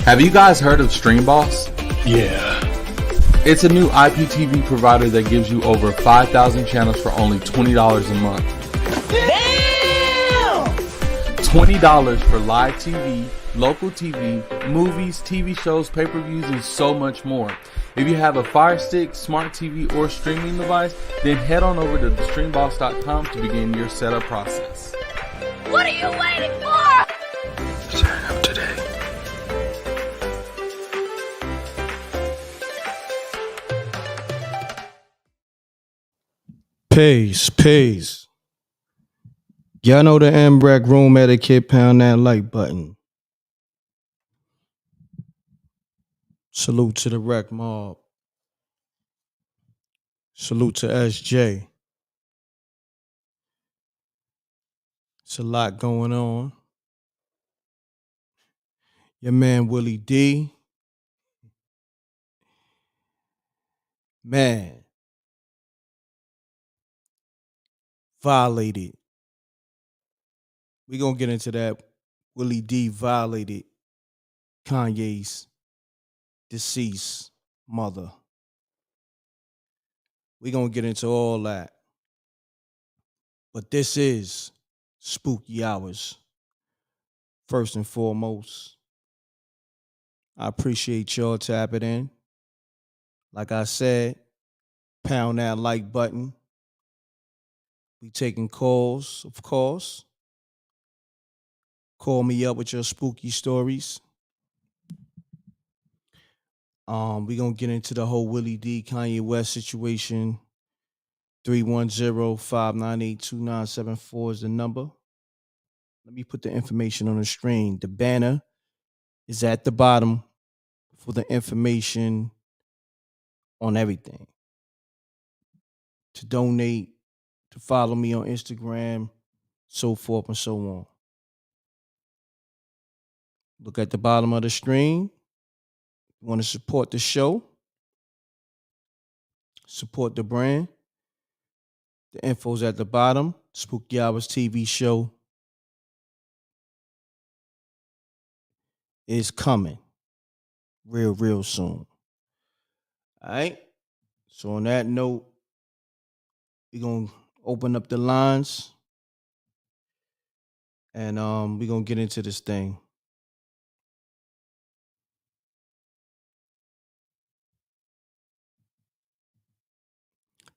Have you guys heard of StreamBoss? Yeah. It's a new IPTV provider that gives you over 5,000 channels for only $20 a month. Damn! $20 for live TV, local TV, movies, TV shows, pay-per-views, and so much more. If you have a Fire Stick, smart TV, or streaming device, then head on over to streamboss.com to begin your setup process. What are you waiting for? Sign up today. Peace. Y'all know the m.reck room etiquette, pound that like button. Salute to the rec mob. Salute to SJ. It's a lot going on. Your man Willie D. Man. Violated. We're going to get into that. Willie D violated Kanye's deceased mother. We're going to get into all that. But this is Spooky Hours. First and foremost, I appreciate y'all tapping in. Like I said, pound that like button. We taking calls, of course. Call me up with your spooky stories. We're going to get into the whole Willie D, Kanye West situation. 310-598-2974 is the number. Let me put the information on the screen. The banner is at the bottom for the information on everything. To donate, to follow me on Instagram, so forth and so on. Look at the bottom of the screen. You want to support the show, support the brand. The info's at the bottom. Spooky Hours TV show is coming real soon. All right. So on that note, we're going to open up the lines and we're going to get into this thing.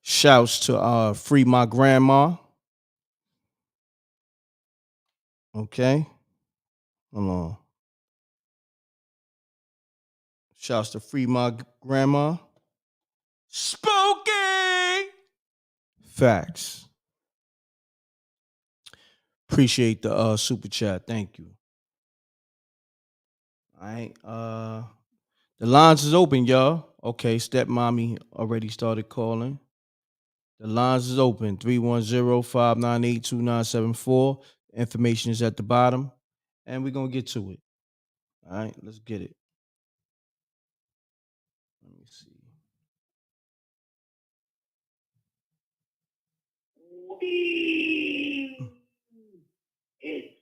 Shouts to Free My Grandma. Okay. Hold on. Shouts to Free My Grandma. Spooky! Facts. Appreciate the super chat. Thank you. All right. The lines is open, y'all. Okay, stepmommy already started calling. The lines is open. 310-598-2974. Information is at the bottom. And we're going to get to it. All right, let's get it. Let me see. It's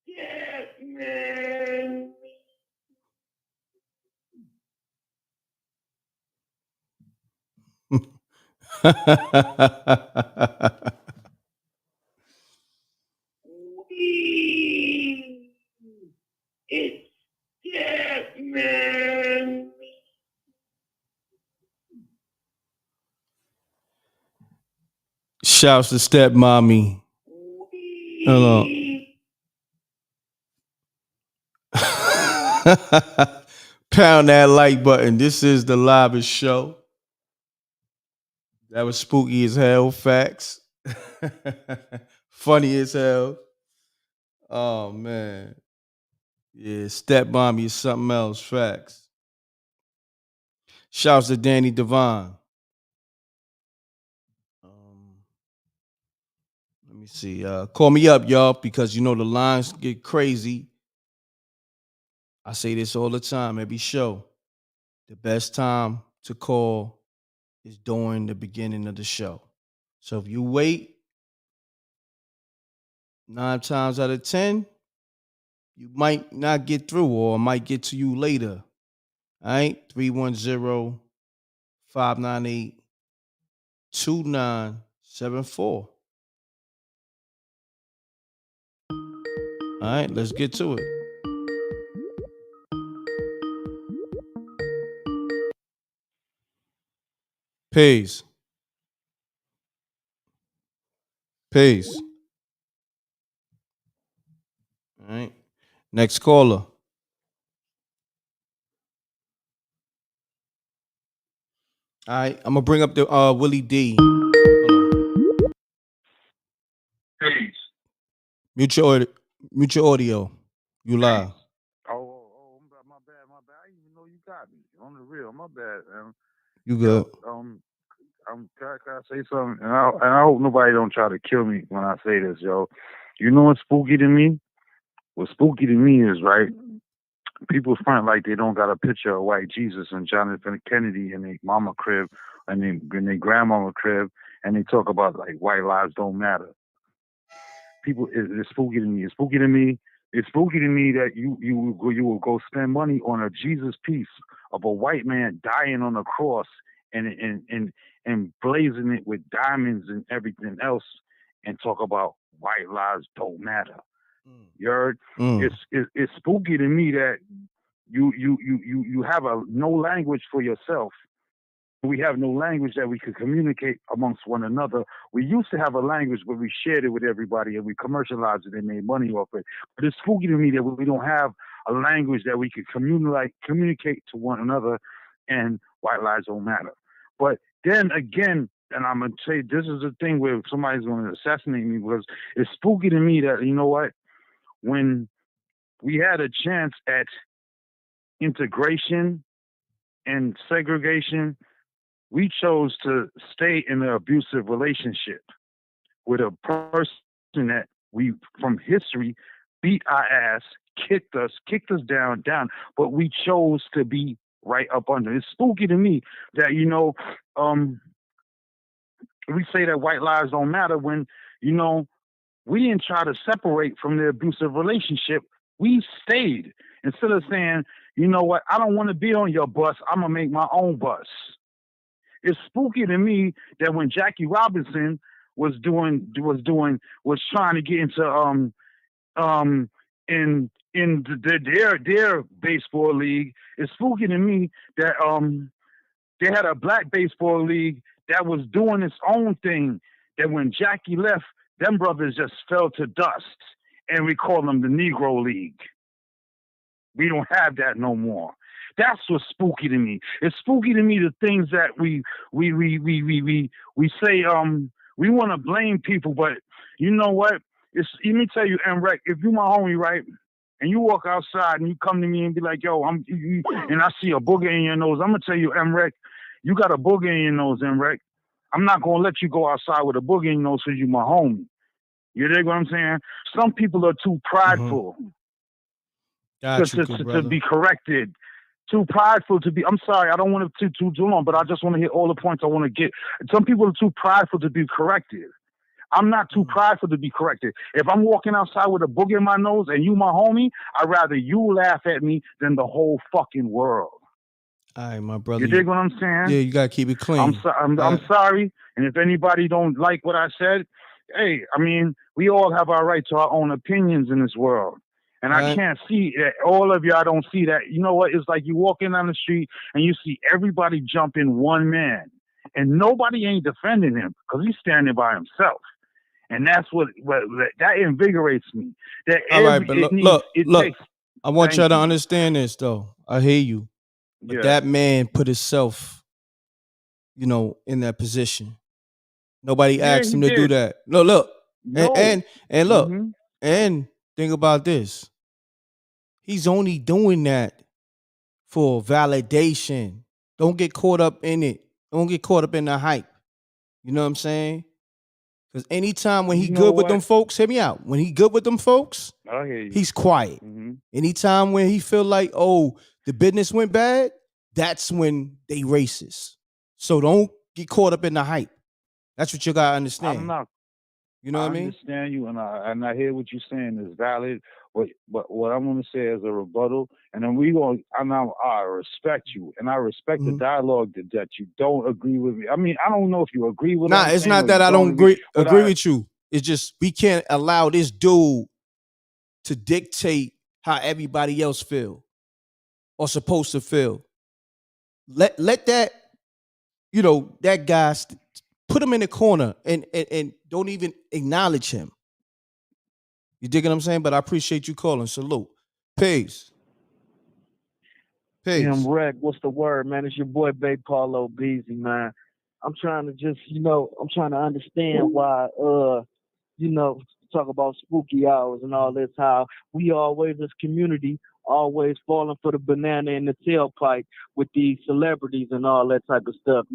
dead, man. It's dead, man. Shouts to stepmommy. Hello. Pound that like button. This is the livest show. That was spooky as hell. Facts. Funny as hell. Oh, man. Yeah, stepmommy is something else. Facts. Shouts to Danny Devine. Let me see. Call me up, y'all, because you know the lines get crazy. I say this all the time, every show. The best time to call is during the beginning of the show. So if you wait, 9 times out of 10, You might not get through, or I might get to you later. All right, 310-598-2974. All right, let's get to it. Peace. Peace. All right. Next caller. All right, I'm gonna bring up the Willie D. Hold on. Peace. Mute your audio. Mute your audio. You live. My bad. I didn't even know you got me on the real. My bad, man. You good? Can I say something? And I hope nobody don't try to kill me when I say this, yo. You know what's spooky to me? What spooky to me is, right, people front like they don't got a picture of white Jesus and John F. Kennedy in their mama crib and in their grandmama crib, and they talk about like white lives don't matter. People, it's spooky to me. It's spooky to me. It's spooky to me that you will go spend money on a Jesus piece of a white man dying on a cross and blazing it with diamonds and everything else, and talk about white lives don't matter. You heard? It's spooky to me that you have no language for yourself. We have no language that we could communicate amongst one another. We used to have a language, but we shared it with everybody and we commercialized it and made money off it. But it's spooky to me that we don't have a language that we could communicate to one another, and white lives don't matter. But then again, and I'm going to say this is the thing where somebody's going to assassinate me, because it's spooky to me that, you know what, when we had a chance at integration and segregation, we chose to stay in an abusive relationship with a person that we, from history, beat our ass, kicked us down, but we chose to be right up under. It's spooky to me that, you know, we say that white lives don't matter when, you know, we didn't try to separate from the abusive relationship. We stayed. Instead of saying, you know what, I don't want to be on your bus, I'm going to make my own bus. It's spooky to me that when Jackie Robinson was trying to get into their baseball league, it's spooky to me that they had a black baseball league that was doing its own thing, that when Jackie left, them brothers just fell to dust, and we call them the Negro League. We don't have that no more. That's what's spooky to me. It's spooky to me, the things that we say we want to blame people, but you know what? Let me tell you, m.reck, if you my homie, right, and you walk outside and you come to me and be like, yo, and I see a booger in your nose, I'm gonna tell you, m.reck, you got a booger in your nose, m.reck. I'm not gonna let you go outside with a booger in your nose because you my homie. You dig what I'm saying? Some people are too prideful to be corrected. Too prideful to be. I'm sorry, I don't want to too long, but I just want to hit all the points I want to get. Some people are too prideful to be corrected. I'm not too prideful to be corrected. If I'm walking outside with a booger in my nose and you my homie, I'd rather you laugh at me than the whole fucking world. All right, my brother. You dig what I'm saying? Yeah, you gotta keep it clean. I'm sorry, and if anybody don't like what I said, hey, I mean, we all have our right to our own opinions in this world. And I can't see that all of y'all don't see that. You know what? It's like you walking down the street and you see everybody jumping one man, and nobody ain't defending him because he's standing by himself. And that's what that invigorates me. That all right, but look. I want y'all to understand this, though. I hear you, but that man put himself, you know, in that position. Nobody asked him to do that. No, look, and look, and think about this. He's only doing that for validation. Don't get caught up in it. Don't get caught up in the hype. You know what I'm saying? Because anytime when he good with them folks, hear me out. When he good with them folks, I hear you. He's quiet. Anytime when he feel like, oh, the business went bad, that's when they racist. So don't get caught up in the hype. That's what you gotta understand. You know what I I mean? understand you, and I hear what you're saying is valid. But what I'm going to say as a rebuttal, and then I respect you, and I respect the Mhm. dialogue that you don't agree with me. I mean, I don't know if you agree with what Nah, I'm it's saying not or that you I don't don't agree, but agree with you. It's just we can't allow this dude to dictate how everybody else feel or supposed to feel. Let that, that guy put him in the corner and don't even acknowledge him. You dig what I'm saying? But I appreciate you calling. Salute. Peace. Peace. M.reck, what's the word, man? It's your boy Bay Paulo Beasy, man. I'm trying to just, I'm trying to understand why, talk about spooky hours and all this, how we always, as community, always falling for the banana in the tailpipe with these celebrities and all that type of stuff,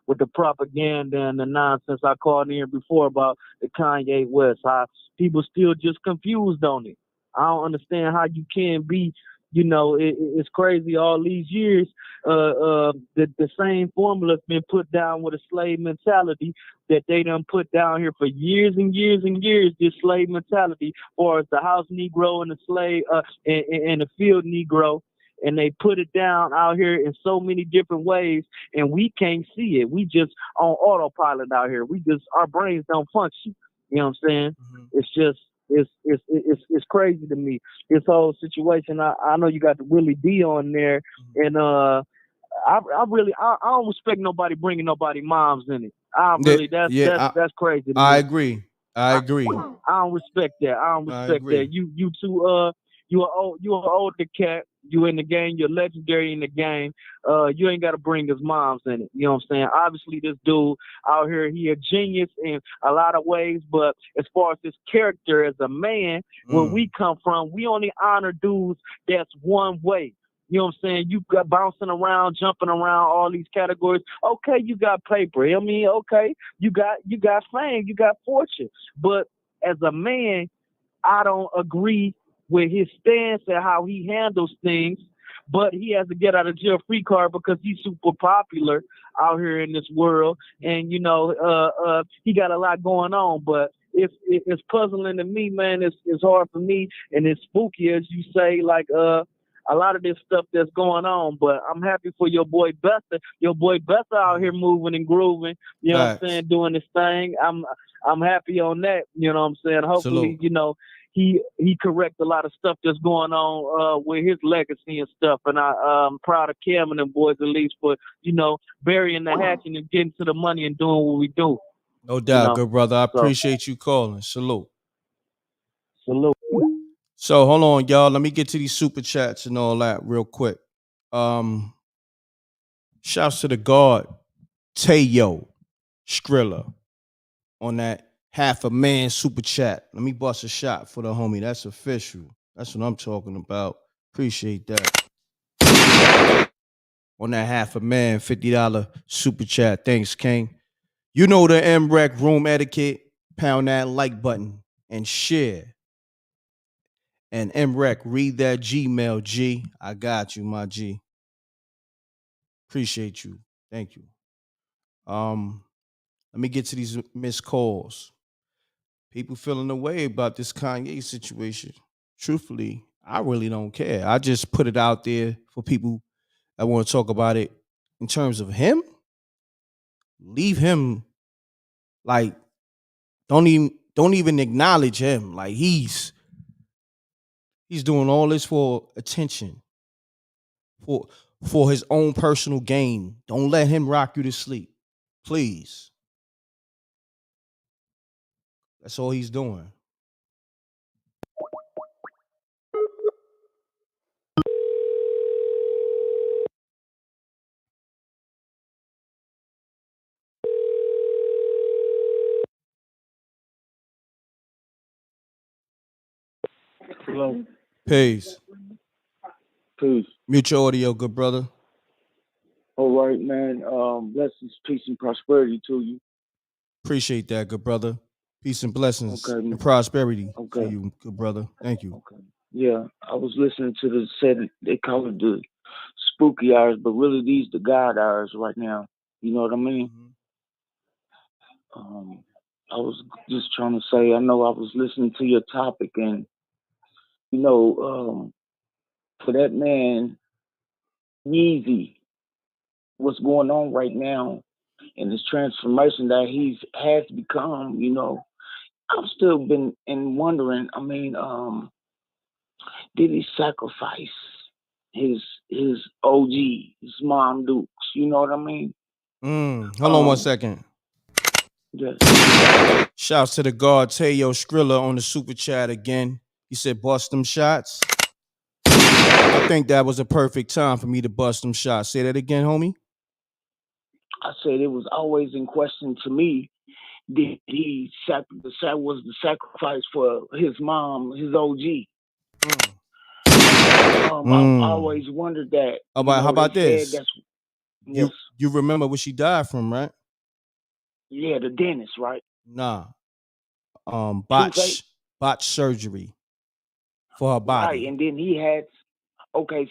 with the propaganda and the nonsense I called in before about the Kanye West, how people still just confused on it. I don't understand how you can be, it's crazy all these years. The same formula's been put down with a slave mentality that they done put down here for years and years and years. This slave mentality, or as the house Negro and the slave and the field Negro, and they put it down out here in so many different ways, and we can't see it. We just on autopilot out here. Our brains don't function. You know what I'm saying? Mhm. It's just it's crazy to me. This whole situation. I know you got the Willie D on there, and I don't respect nobody bringing nobody moms in it. I Yeah, really yeah, that's crazy to I me. agree. I agree. I don't respect that. I don't I respect that. agree. You too you an older cat. You in the game. You're legendary in the game. You ain't got to bring his moms in it. You know what I'm saying? Obviously, this dude out here, he a genius in a lot of ways. But as far as his character as a man, where we come from, we only honor dudes that's one way. You know what I'm saying? You got bouncing around, jumping around all these categories. Okay, you got paper. I mean, okay, you got fame, you got fortune. But as a man, I don't agree with his stance and how he handles things. But he has to get out of jail free card because he's super popular out here in this world, and he got a lot going on. But it's puzzling to me, man. It's hard for me, and it's spooky, as you say. Like a lot of this stuff that's going on, but I'm happy for your boy Bester. Your boy Bester out here moving and grooving. You know what I'm Facts. saying? Doing his thing. I'm happy on that. You know what I'm saying? Hopefully, Salute. he correct a lot of stuff that's going on with his legacy and stuff. And I'm proud of Cam and them boys at least for burying the hatchet and getting to the money and doing what we do. No You doubt, know. good brother. I So appreciate you calling. Salute. salute. So hold on, y'all. Let me get to these super chats and all that real quick. Um, Shouts to the guard, Tayo Skrilla, on that half a man super chat. Let me bust a shot for the homie. That's official. That's what I'm talking about. Appreciate that. On that half a man, $50 super chat. Thanks, King. You know the m.reck room etiquette. Pound that like button and share. And m.reck, read that Gmail, G. I got you, my G. Appreciate you. Thank you. Um, Let me get to these missed calls. People feeling the way about this Kanye situation. Truthfully, I really don't care. I just put it out there for people that want to talk about it. In terms of him, leave him, like, don't even acknowledge him. Like he's doing all this for attention, for his own personal gain. Don't let him rock you to sleep. Please. That's all he's doing. Hello. Peace. Peace. Mute your audio, good brother. All right, man. Blessings, peace, and prosperity to you. Appreciate that, good brother. Peace and blessings Okay. and prosperity to Okay. you, good brother. Thank you. Okay. Yeah, I was listening to the set. They call it the spooky hours, but really these the God hours right now. You know what I mean? Mhm. Um, I was just trying to say, I know I was listening to your topic, and for that man, Yeezy, what's going on right now, and this transformation that he's has become, I've still been in wondering. I mean, did he sacrifice his his OG, his mom Dukes? You know what I mean? Hold on 1 second. Yes. Shouts to the guard Teo Skrilla on the super chat again. He said, "Bust them shots." I think that was a perfect time for me to bust them shots. Say that again, homie. I said it was always in question to me. Did he was the sacrifice for his mom, his OG? I've always wondered that. How about They said this? that's yes, You remember what she died from, right? yeah, the dentist, right? Nah. Toothache, Botch surgery for her right? body. And then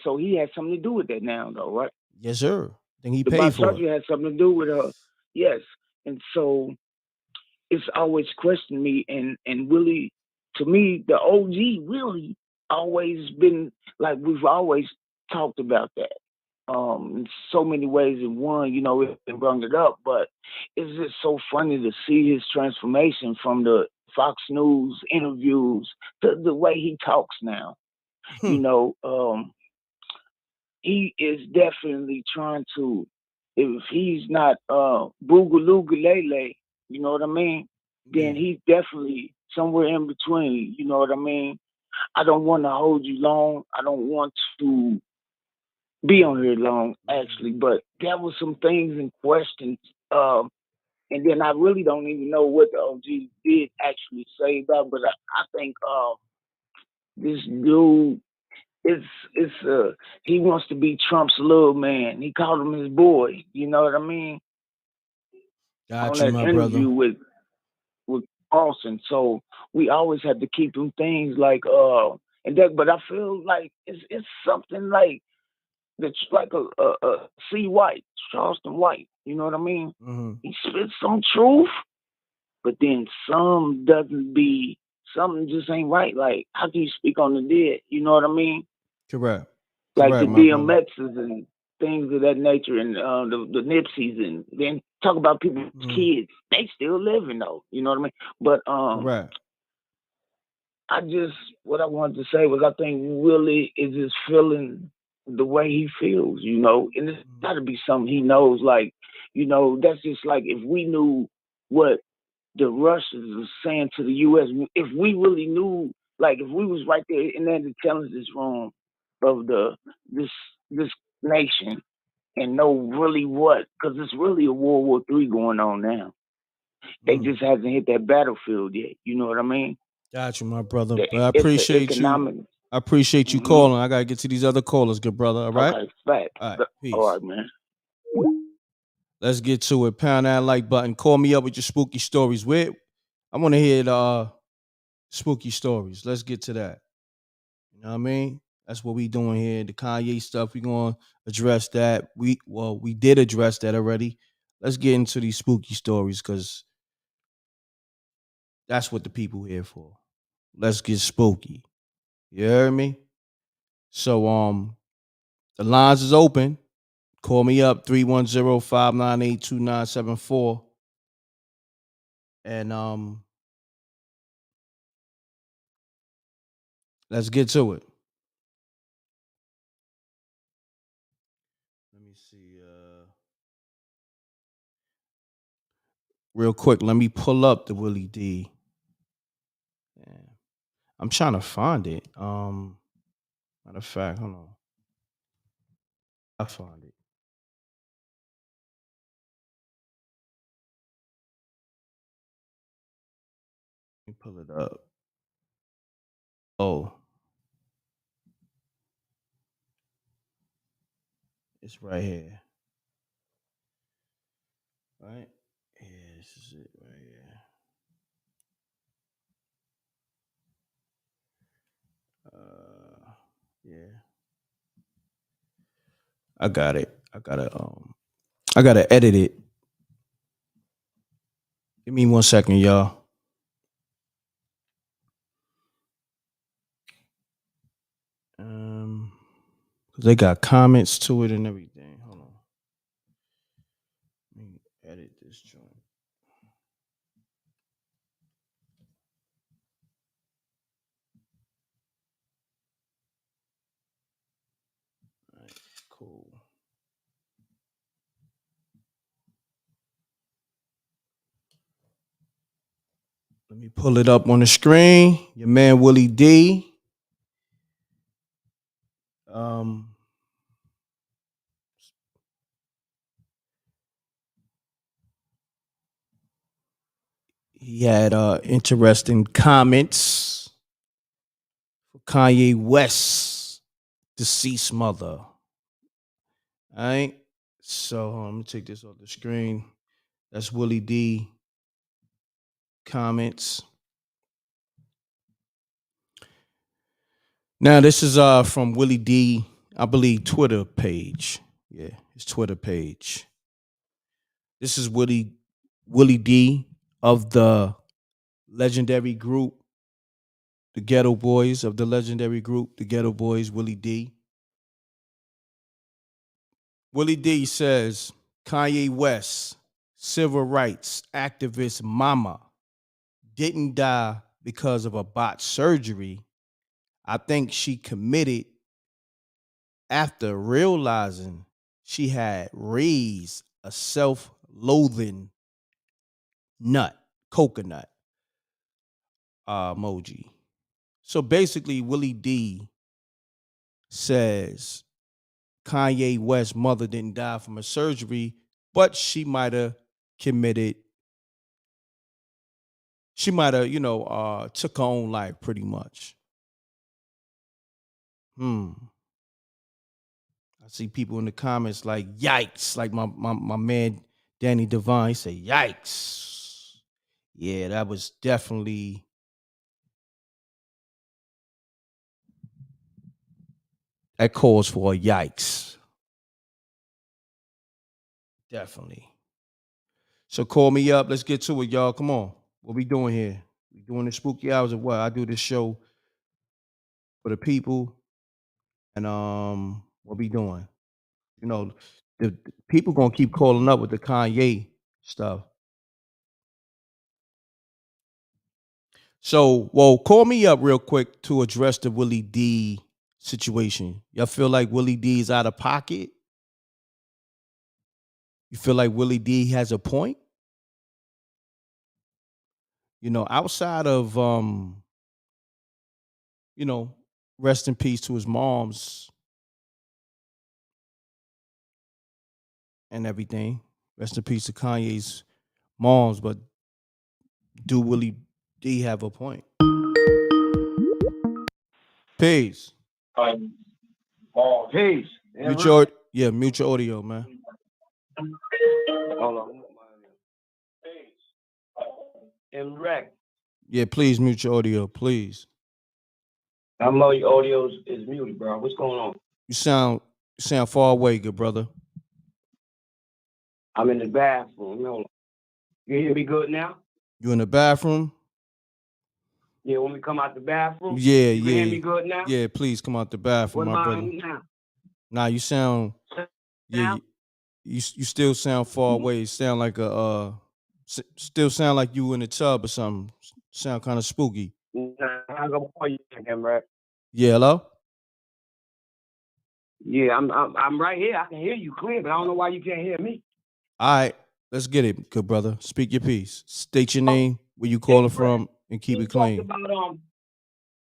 so he had something to do with that now, though, right? Yes, sir. Then he The paid botch for it. surgery had something to do with her, yes. And so it's always questioned me, and Willie, to me, the OG really always been like we've always talked about that. In so many ways, in one, it brought it up, but it's just so funny to see his transformation from the Fox News interviews to the way he talks now. He is definitely trying to, if he's not boogaloo lele, you know what I mean? Then he's definitely somewhere in between, you know what I mean? I don't want to hold you long. I don't want to be on here long, actually, but there was some things in question. And then I really don't even know what the OG did actually say about, but I think this dude it's he wants to be Trump's little man. He called him his boy. You know what I mean? On Got you, that my brother. interview with Carlson. So we always have to keep them things like but I feel like it's something like that's like a C. White, Charleston White. You know what I mean? Mm-hmm. He spits some truth, but then something just ain't right. Like how can you speak on the dead? You know what I mean? Correct. Like the Correct, my brother. DMXs and things of that nature, and the Nipseys, and then talk about people's kids. They still living though, you know what I mean? But Correct. what I wanted to say was I think Willie is just feeling the way he feels, and it's got to be something he knows. Like, that's just like if we knew what the Russians are saying to the U.S. If we really knew, like if we was right there in that intelligence room of this nation and know really what, because it's really a World War III going on now. They just hasn't hit that battlefield yet. You know what I mean? Got you, my brother. But I It's the appreciate economic. you. I appreciate you calling. I gotta get to these other callers, good brother. All right. Okay, fact. All right. Peace. All right, man. Let's get to it. Pound that like button. Call me up with your spooky stories. I want to hear the spooky stories. Let's get to that. You know what I mean? That's what we doing here. The Kanye stuff, we gonna address that. We did address that already. Let's get into these spooky stories because that's what the people here for. Let's get spooky. You heard me? So the lines is open. Call me up 310-598-2974. And let's get to it. Let me see. Real quick, let me pull up the Willie D. Yeah. I'm trying to find it. Matter of fact, hold on. I found it. Let me pull it up. Oh, it's right here. Right? Yeah, this is it right here. Yeah. I got it. I gotta edit it. Give me 1 second, y'all. Cause they got comments to it and everything. Hold on. Let me edit this joint. All right, cool. Let me pull it up on the screen. Your man Willie D. He had interesting comments for Kanye West's deceased mother. All right. So let me take this off the screen. That's Willie D comments. Now this is from Willie D, I believe, Twitter page. Yeah, his Twitter page. This is Willie D of the legendary group, the Ghetto Boys of the legendary group, the Ghetto Boys, Willie D. Willie D says Kanye West, civil rights activist mama, didn't die because of a botched surgery. I think she committed after realizing she had raised a self-loathing coconut emoji. So basically, Willie D says Kanye West's mother didn't die from a surgery, but she might have committed. She might have, took her own life pretty much. I see people in the comments like, yikes. Like my man Danny Devine, he said, yikes. Yeah, that was definitely that calls for a yikes. Definitely. So call me up. Let's get to it, y'all. Come on. What we doing here? We doing the spooky hours of what? I do this show for the people. And what we doing? You know, the people gonna keep calling up with the Kanye stuff. So, well, call me up real quick to address the Willie D situation. Y'all feel like Willie D is out of pocket? You feel like Willie D has a point? Outside of rest in peace to his moms and everything. Rest in peace to Kanye's moms, but do Willie D have a point? Peace. Peace. Mute your audio, man. Hold on. M.reck. Yeah, please mute your audio, please. I know your audio is muted, bro. What's going on? You sound far away, good brother. I'm in the bathroom. Hold on. You hear me good now? You in the bathroom? Yeah, when we come out the bathroom? Yeah, you can hear me good now? Yeah, please come out the bathroom, what my am brother. I in now? Nah, you sound you still sound far away. You sound like still sound like you in the tub or something. Sound kind of spooky. I'm gonna call you again, right? Yeah, hello? Yeah, I'm right here. I can hear you clear, but I don't know why you can't hear me. All right, let's get it, good brother. Speak your piece. State your name, where you calling from, and keep it clean. About,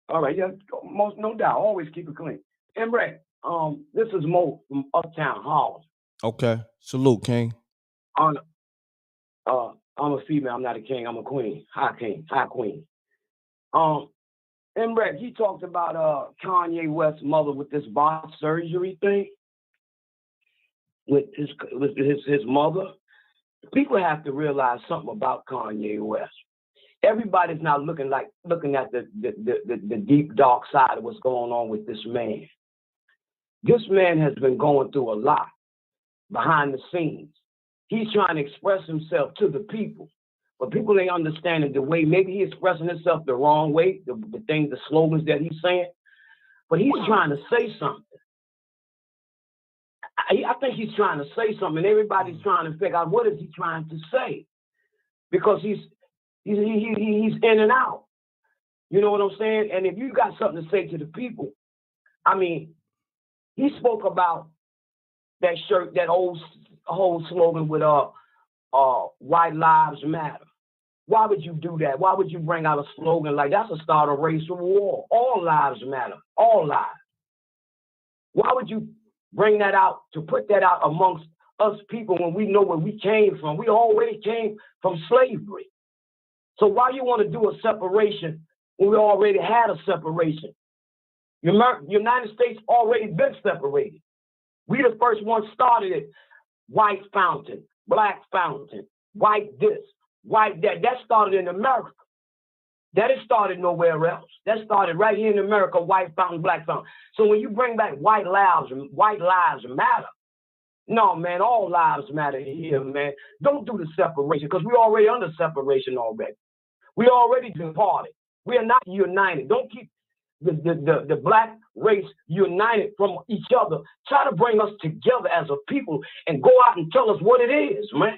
all right, yeah, no doubt. Always keep it clean. m.reck, this is Mo from Uptown Hall. Okay. Salute, King. I'm a female. I'm not a king. I'm a queen. High king. High queen. m.reck, he talked about Kanye West's mother with this botched surgery thing with his mother. People have to realize something about Kanye West. Everybody's not looking at the deep dark side of what's going on with this man. This man has been going through a lot behind the scenes. He's trying to express himself to the people, But people ain't understanding the way. Maybe he expressing himself the wrong way, the things, the slogans that he's saying. But he's trying to say something. I think he's trying to say something. Everybody's trying to figure out what is he trying to say, because he's in and out. You know what I'm saying? And if you got something to say to the people, I mean, he spoke about that shirt, that whole slogan with "White Lives Matter." Why would you do that? Why would you bring out a slogan like that's a start of racial war? All lives matter. All lives. Why would you bring that out, to put that out amongst us people when we know where we came from? We already came from slavery. So why you want to do a separation when we already had a separation? United States already been separated. We the first ones started it. White fountain, black fountain, white this, white that. That started in America. That is started nowhere else. That started right here in America, white fountain, black fountain. So when you bring back white lives matter. No, man, all lives matter here, man. Don't do the separation, because we're already under separation already. We already departed. We are not united. Don't keep the black race united from each other. Try to bring us together as a people and go out and tell us what it is, man.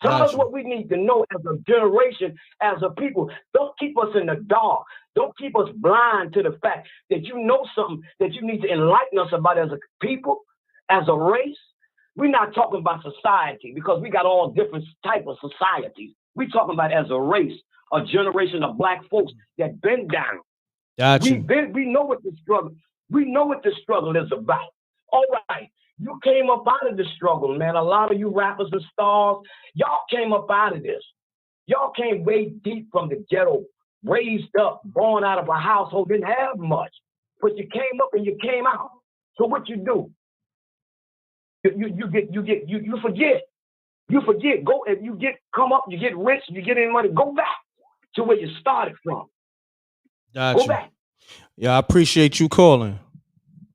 Tell us what we need to know as a generation, as a people. Don't keep us in the dark. Don't keep us blind to the fact that you know something that you need to enlighten us about as a people, as a race. We're not talking about society, because we got all different type of societies. We're talking about as a race, a generation of black folks that been down. Gotcha. We know what the struggle. We know what the struggle is about. All right. You came up out of the struggle, man. A lot of you rappers and stars, y'all came up out of this. Y'all came way deep from the ghetto, raised up, born out of a household, didn't have much. But you came up and you came out. So what you do? You forget. You forget. Go, if you come up, you get rich, you get any money, go back to where you started from. Gotcha. Go back. Yeah, I appreciate you calling.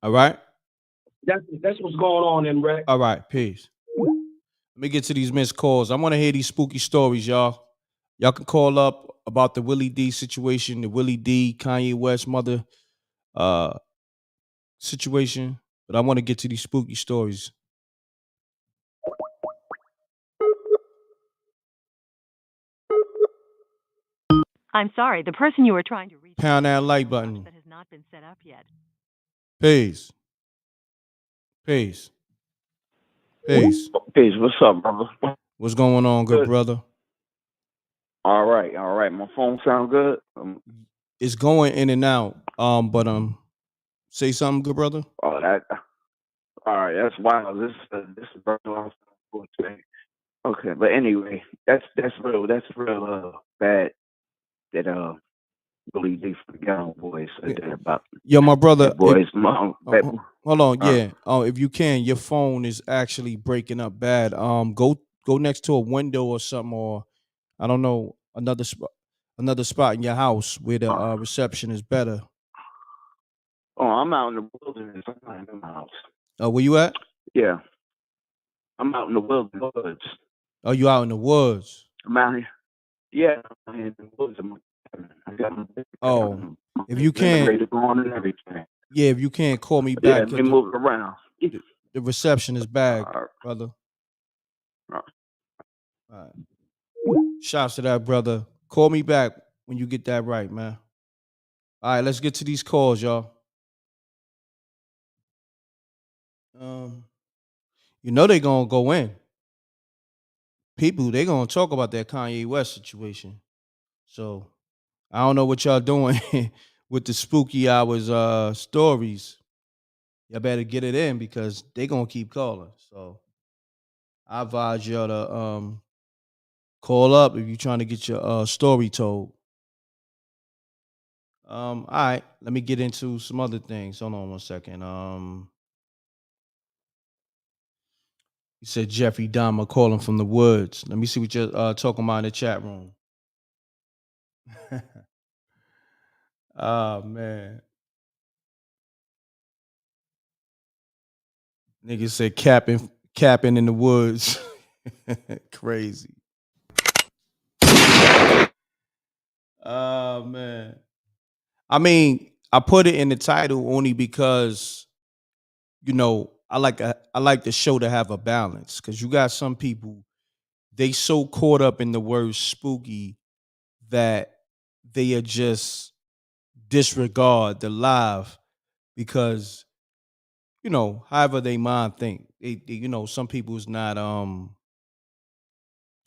All right. That's what's going on, m.reck. All right, peace. Let me get to these missed calls. I want to hear these spooky stories, y'all. Y'all can call up about the Willie D situation, the Willie D, Kanye West mother situation. But I want to get to these spooky stories. I'm sorry, the person you are trying to reach Pound that like button. that has not been set up yet. Peace. Peace. Peace. Peace. What's up, brother? What's going on, good brother? All right. My phone sound good? It's going in and out. But say something, good brother. Oh, that. All right, that's wild. This is brother. Okay, but anyway, that's real bad that Willie D from the Ghetto Boys said that about. Yo, my brother. Boys, mom. Hold on, yeah. If you can, your phone is actually breaking up bad. Go next to a window or something, or I don't know, another spot in your house where the reception is better. Oh, I'm out in the wilderness. I'm not in my house. Where you at? Yeah, I'm out in the woods. Oh, you out in the woods? I'm out here. Yeah, I'm in the woods. I got my if you can, and everything. Yeah, if you can't call me back. Yeah, we move around. The reception is bad, brother. All right. Shouts to that, brother. Call me back when you get that right, man. All right, let's get to these calls, y'all. You know they gonna go in. People, they gonna talk about that Kanye West situation. So I don't know what y'all doing with the spooky hours stories. Y'all better get it in because they gonna keep calling. So I advise y'all to call up if you're trying to get your story told. All right, let me get into some other things. Hold on one second. You said Jeffrey Dahmer calling from the woods. Let me see what you're talking about in the chat room. Oh, man. Niggas said capping in the woods. Crazy. Oh man. I mean, I put it in the title only because I like the show to have a balance because you got some people they so caught up in the word spooky that they are just disregard the live because however they mind think some people is not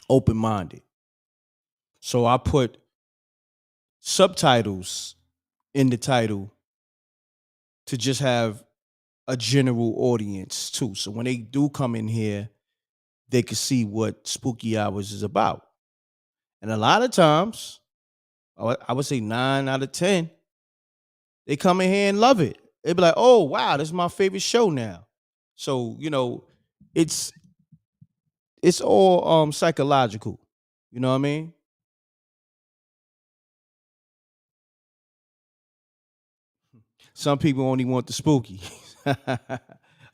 open minded. So I put subtitles in the title to just have a general audience too. So when they do come in here, they can see what Spooky Hours is about. And a lot of times, I would say 9 out of 10, they come in here and love it. They be like, "Oh wow, this is my favorite show now." So it's it's all psychological. You know what I mean? Some people only want the spooky.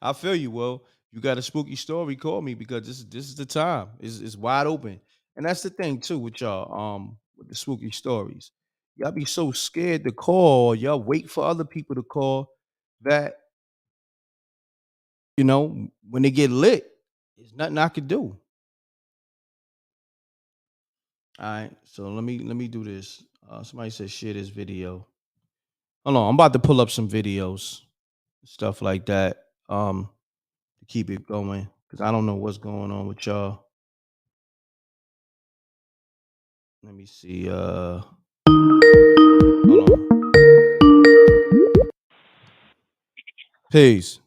I feel you. Well, you got a spooky story, call me because this is the time. It's wide open. And that's the thing too with y'all, with the spooky stories. Y'all be so scared to call, y'all wait for other people to call that, when they get lit, there's nothing I could do. All right. So let me do this. Somebody said share this video. Hold on, I'm about to pull up some videos, stuff like that. To keep it going because I don't know what's going on with y'all. Let me see. Hold on. Peace.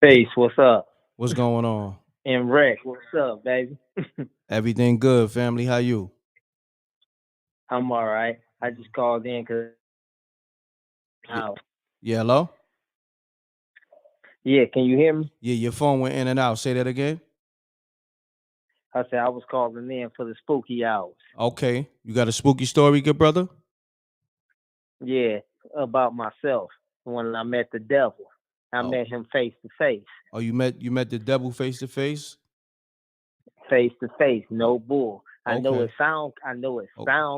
Peace, what's up? What's going on? M.reck, what's up, baby? Everything good, family? How you? I'm all right. I just called in because Yeah, yeah, hello? yeah, can you hear me? Yeah, your phone went in and out. Say that again. I said I was calling in for the spooky hours. Okay. You got a spooky story, good brother? Yeah, about myself when I met the devil. I Oh. met him face to face. Oh, you met the devil face to face? Face to face, Oh, no bull. I know it sound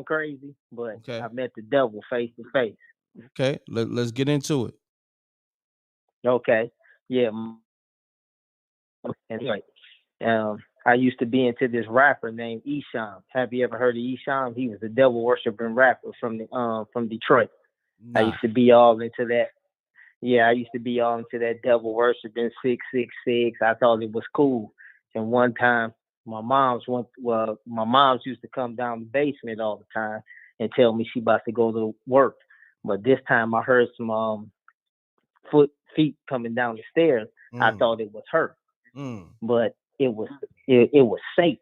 crazy, but Okay. I met the devil face to face. Okay. Let's get into it. Okay. Yeah. Anyway, I used to be into this rapper named Esham. Have you ever heard of Esham? He was a devil worshiping rapper from Detroit. Nah. I used to be all into that. Yeah, I used to be all into that devil worshiping 666. I thought it was cool. And one time, my moms used to come down the basement all the time and tell me she about to go to work. But this time, I heard some feet coming down the stairs. I thought it was her, but it was Satan.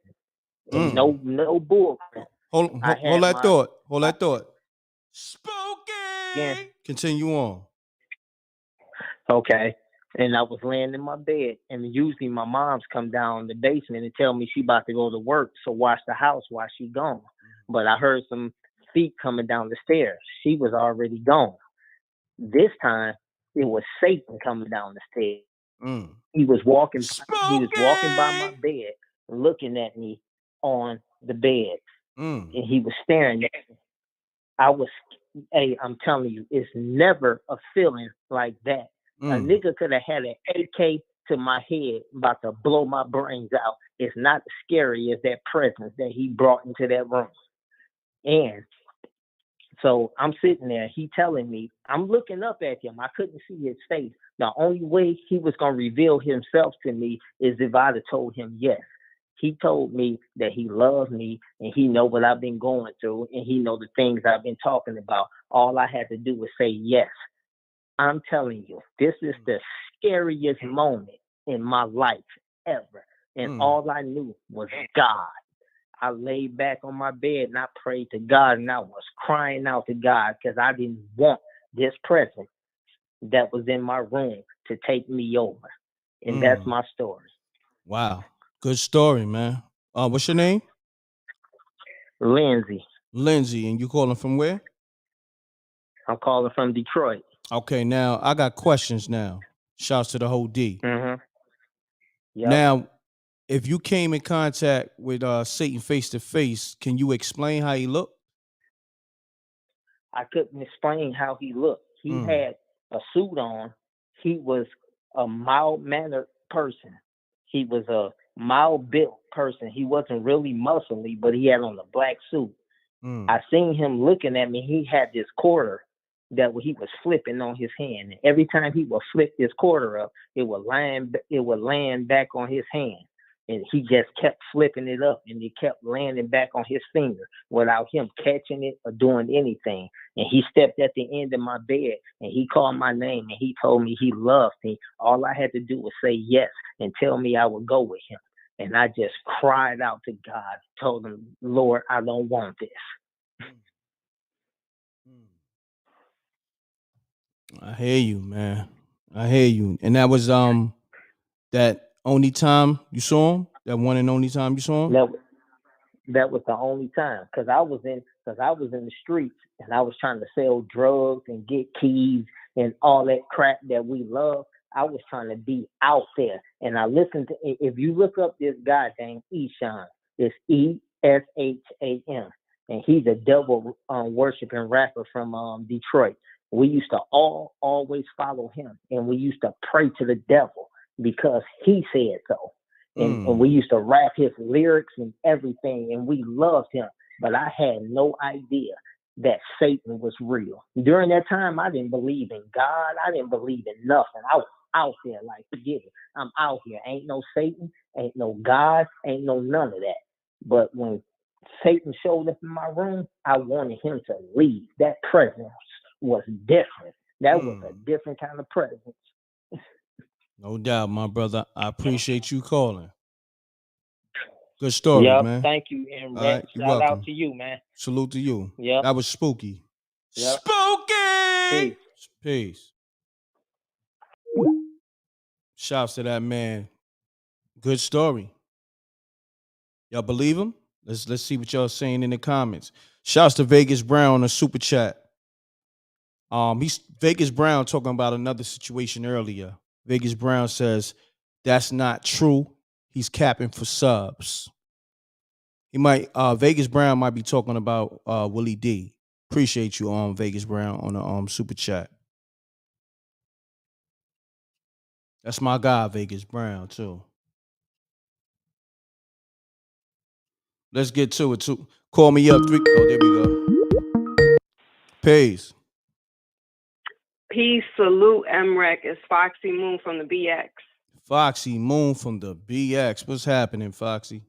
And no bull. Hold that thought. Hold that thought. Spooky. Yeah. Continue on. Okay. And I was laying in my bed, and usually my mom's come down the basement and tell me she about to go to work, so watch the house while she gone. But I heard some feet coming down the stairs. She was already gone. This time, it was Satan coming down the stairs. He was walking. Spooky! He was walking by my bed, looking at me on the bed, and he was staring at me. I'm telling you, it's never a feeling like that. A nigga could have had an AK to my head, about to blow my brains out. It's not as scary as that presence that he brought into that room. And so I'm sitting there, he telling me, I'm looking up at him. I couldn't see his face. The only way he was going to reveal himself to me is if I'd have told him yes. He told me that he loves me and he know what I've been going through and he know the things I've been talking about. All I had to do was say yes. I'm telling you, this is the scariest moment in my life ever. And all I knew was God. I laid back on my bed and I prayed to God and I was crying out to God because I didn't want this presence that was in my room to take me over. And that's my story. Wow. Good story, man. What's your name? Lindsay. Lindsay. And you calling from where? I'm calling from Detroit. Okay, now I got questions now. Shouts to the whole D. Mm-hmm. Yep. Now, if you came in contact with Satan face to face, can you explain how he looked? I couldn't explain how he looked. He Mm. had a suit on. He was a mild-mannered person. He was a mild-built person. He wasn't really muscly, but he had on a black suit. Mm. I seen him looking at me. He had this quarter that he was flipping on his hand. And every time he would flip this quarter up, it would land back on his hand. And he just kept flipping it up, and it kept landing back on his finger without him catching it or doing anything. And he stepped at the end of my bed, and he called my name, and he told me he loved me. All I had to do was say yes and tell me I would go with him. And I just cried out to God, told him, Lord, I don't want this. I hear you, man. I hear you. And that was that only time you saw him? That one and only time you saw him? That was the only time, because I was in the streets, and I was trying to sell drugs and get keys and all that crap that we love. I was trying to be out there, and I listened to. If you look up this guy named Eshan, it's Esham, and he's a devil worshiping rapper from Detroit. We used to always follow him, and we used to pray to the devil because he said so. And we used to rap his lyrics and everything, and we loved him. But I had no idea that Satan was real. During that time, I didn't believe in God. I didn't believe in nothing. I was out there like, forget it. I'm out here. Ain't no Satan, ain't no God, ain't no none of that. But when Satan showed up in my room, I wanted him to leave. That presence was different. That was a different kind of presence. No doubt, my brother. I appreciate you calling. Good story, man. Thank you, m.reck. All right, you're Shout welcome. out to you, man. Salute to you. Yep. That was spooky. Yep. Spooky! Peace. Shouts to that man. Good story. Y'all believe him? Let's see what y'all saying in the comments. Shouts to Vegas Brown on the super chat. He's Vegas Brown talking about another situation earlier. Vegas Brown says that's not true. He's capping for subs. He might Vegas Brown might be talking about Willie D. Appreciate you Vegas Brown on the super chat. That's my guy, Vegas Brown, too. Let's get to it too. Call me up. Oh, there we go. Peace. Peace, salute, m.reck. It's Foxy Moon from the BX. Foxy Moon from the BX. What's happening, Foxy?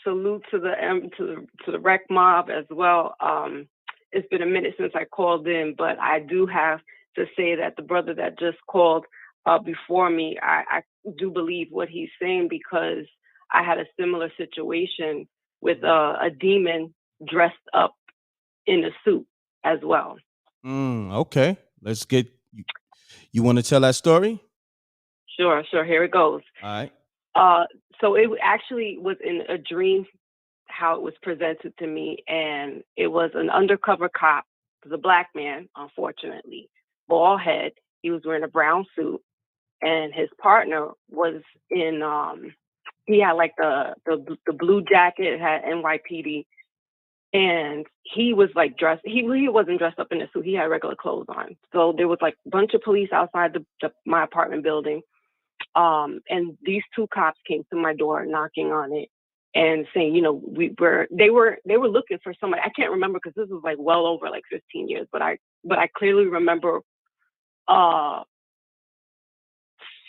Salute to the rec mob as well. It's been a minute since I called in, but I do have to say that the brother that just called before me, I do believe what he's saying, because I had a similar situation with a demon dressed up in a suit as well. Okay. Let's get you want to tell that story? Sure. Here it goes. All right. So it actually was in a dream how it was presented to me, and it was an undercover cop. It was a black man, unfortunately, bald head. He was wearing a brown suit, and his partner was in. He had like the blue jacket. It had NYPD, and he was like dressed. He wasn't dressed up in a suit. He had regular clothes on. So there was like a bunch of police outside my apartment building. And these two cops came to my door knocking on it and saying, they were looking for somebody. I can't remember because this was like well over like 15 years, but I clearly remember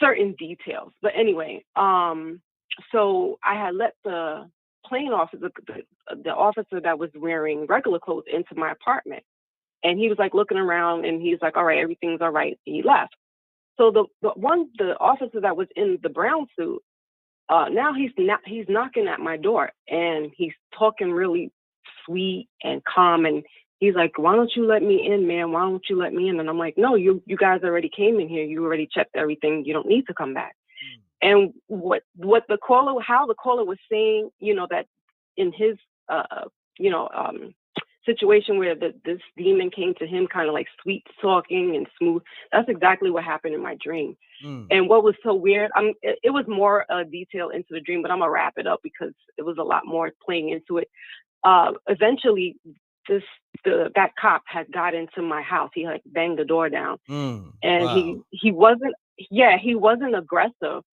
certain details. But anyway, so I had let the plain officer, the officer that was wearing regular clothes, into my apartment, and he was like looking around, and he's like, all right, everything's all right. And he left. So the officer that was in the brown suit, now he's knocking at my door, and he's talking really sweet and calm, and he's like, why don't you let me in, man? Why don't you let me in? And I'm like, no, you guys already came in here. You already checked everything. You don't need to come back. And how the caller was saying, that in his situation where this demon came to him kind of like sweet talking and smooth. That's exactly what happened in my dream. And what was so weird, it was more detail into the dream, but I'm gonna wrap it up because it was a lot more playing into it. Eventually, that cop had got into my house. He like banged the door down, and wow. he wasn't aggressive,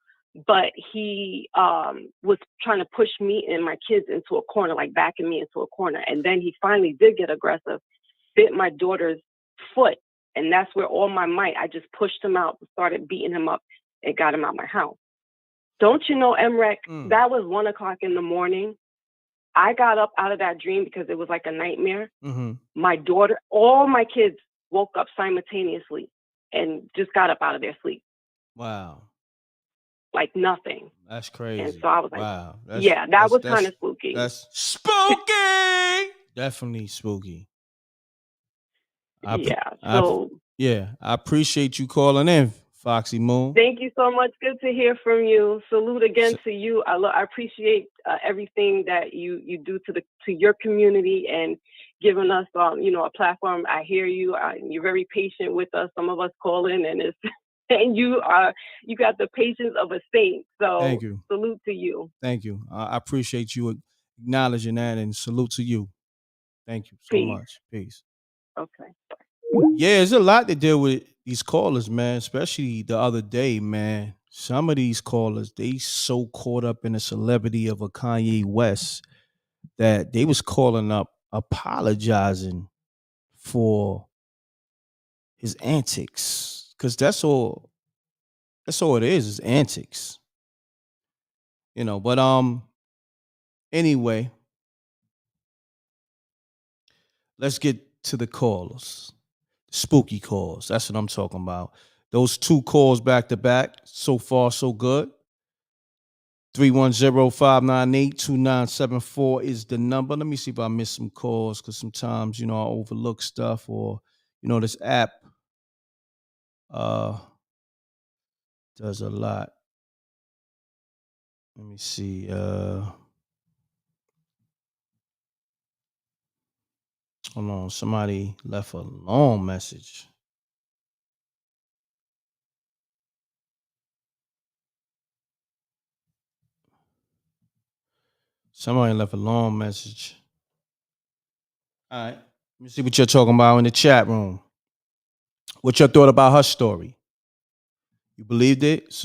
but he was trying to push me and my kids into a corner, like backing me into a corner. And then he finally did get aggressive, bit my daughter's foot, and that's where all my might, I just pushed him out, started beating him up, and got him out my house. Don't you know, m.reck, that was 1 o'clock in the morning. I got up out of that dream because it was like a nightmare. My daughter, all my kids woke up simultaneously and just got up out of their sleep. Wow. Like nothing. That's crazy. And so I was like, wow. that was kind of spooky. That's spooky. Definitely spooky. I appreciate you calling in, Foxy Moon. Thank you so much. Good to hear from you. Salute again to you. I appreciate everything that you do to your community and giving us a platform. I hear you. You're very patient with us. Some of us call in and it's and you got the patience of a saint. So thank you. Salute to you. Thank you. I appreciate you acknowledging that, and salute to you. Thank you so much. Peace. Okay. Yeah, there's a lot to deal with these callers, man, especially the other day, man. Some of these callers, they so caught up in the celebrity of a Kanye West that they was calling up apologizing for his antics. Because that's all it is antics. But anyway, let's get to the callers. Spooky calls. That's what I'm talking about. Those 2 calls back to back. So far, so good. 310-598-2974 is the number. Let me see if I missed some calls, because sometimes, I overlook stuff, or, this app does a lot. Let me see. Hold on. Somebody left a long message. Somebody left a long message. All right. Let me see what you're talking about in the chat room. What your thought about her story? You believed it?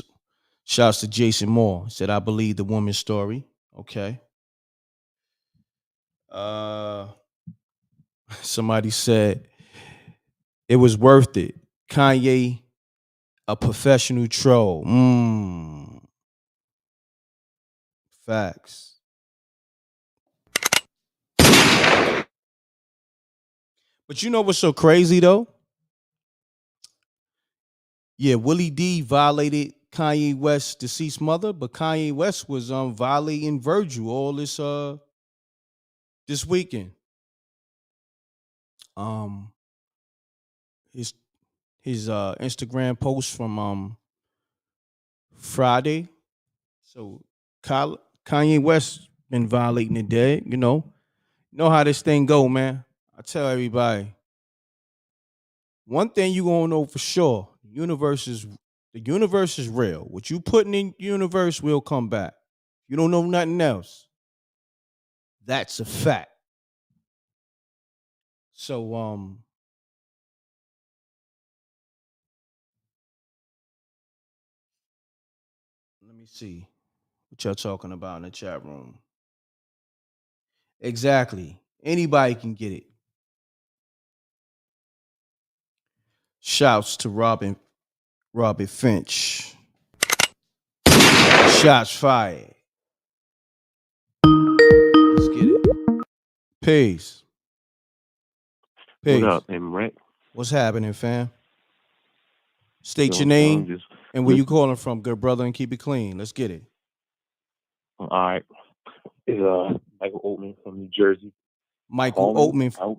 Shouts to Jason Moore. Said, I believe the woman's story. Okay. Somebody said it was worth it. Kanye, a professional troll. Facts. But you know what's so crazy though? Yeah, Willie D violated Kanye West's deceased mother, but Kanye West was violating Virgil all this weekend. His Instagram post from Friday. So Kanye West been violating it dead, You know how this thing go, man. I tell everybody, one thing you gonna know for sure: the universe is real. What you putting in the universe will come back. You don't know nothing else. That's a fact. So let me see what y'all talking about in the chat room. Exactly. Anybody can get it. Shouts to Robin Finch. Shots fired. Let's get it. Peace. What up, m.reck? What's happening, fam? State your name and where you calling from, good brother, and keep it clean. Let's get it. All right. It's Michael Oatman from New Jersey. Michael Oatman.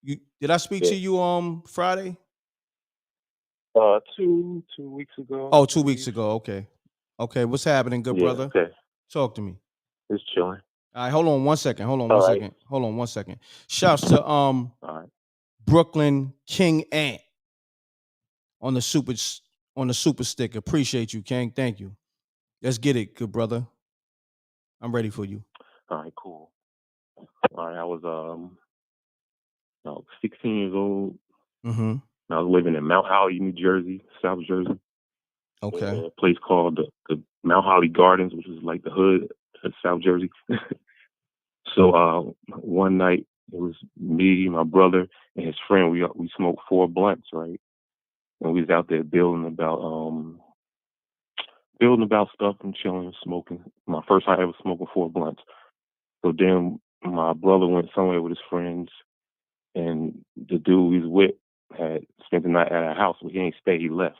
Did I speak to you Friday? 2 weeks ago. Oh, 2 weeks ago. Okay. Okay. What's happening, good brother? Okay. Talk to me. It's chilling. All right, hold on one second. Hold on All one right. second. Hold on one second. Shouts to All right. Brooklyn King Ant on the super stick. Appreciate you, King. Thank you. Let's get it, good brother. I'm ready for you. All right. Cool. All right. I was 16 years old. Mm-hmm. I was living in Mount Holly, New Jersey, South Jersey. Okay. In a place called the Mount Holly Gardens, which is like the hood of South Jersey. So one night it was me, my brother, and his friend. We smoked 4 blunts, right? And we was out there building about stuff and chilling, smoking. My first time ever smoking 4 blunts. So then my brother went somewhere with his friends, and the dude he was with had spent the night at our house, but he ain't stay. He left.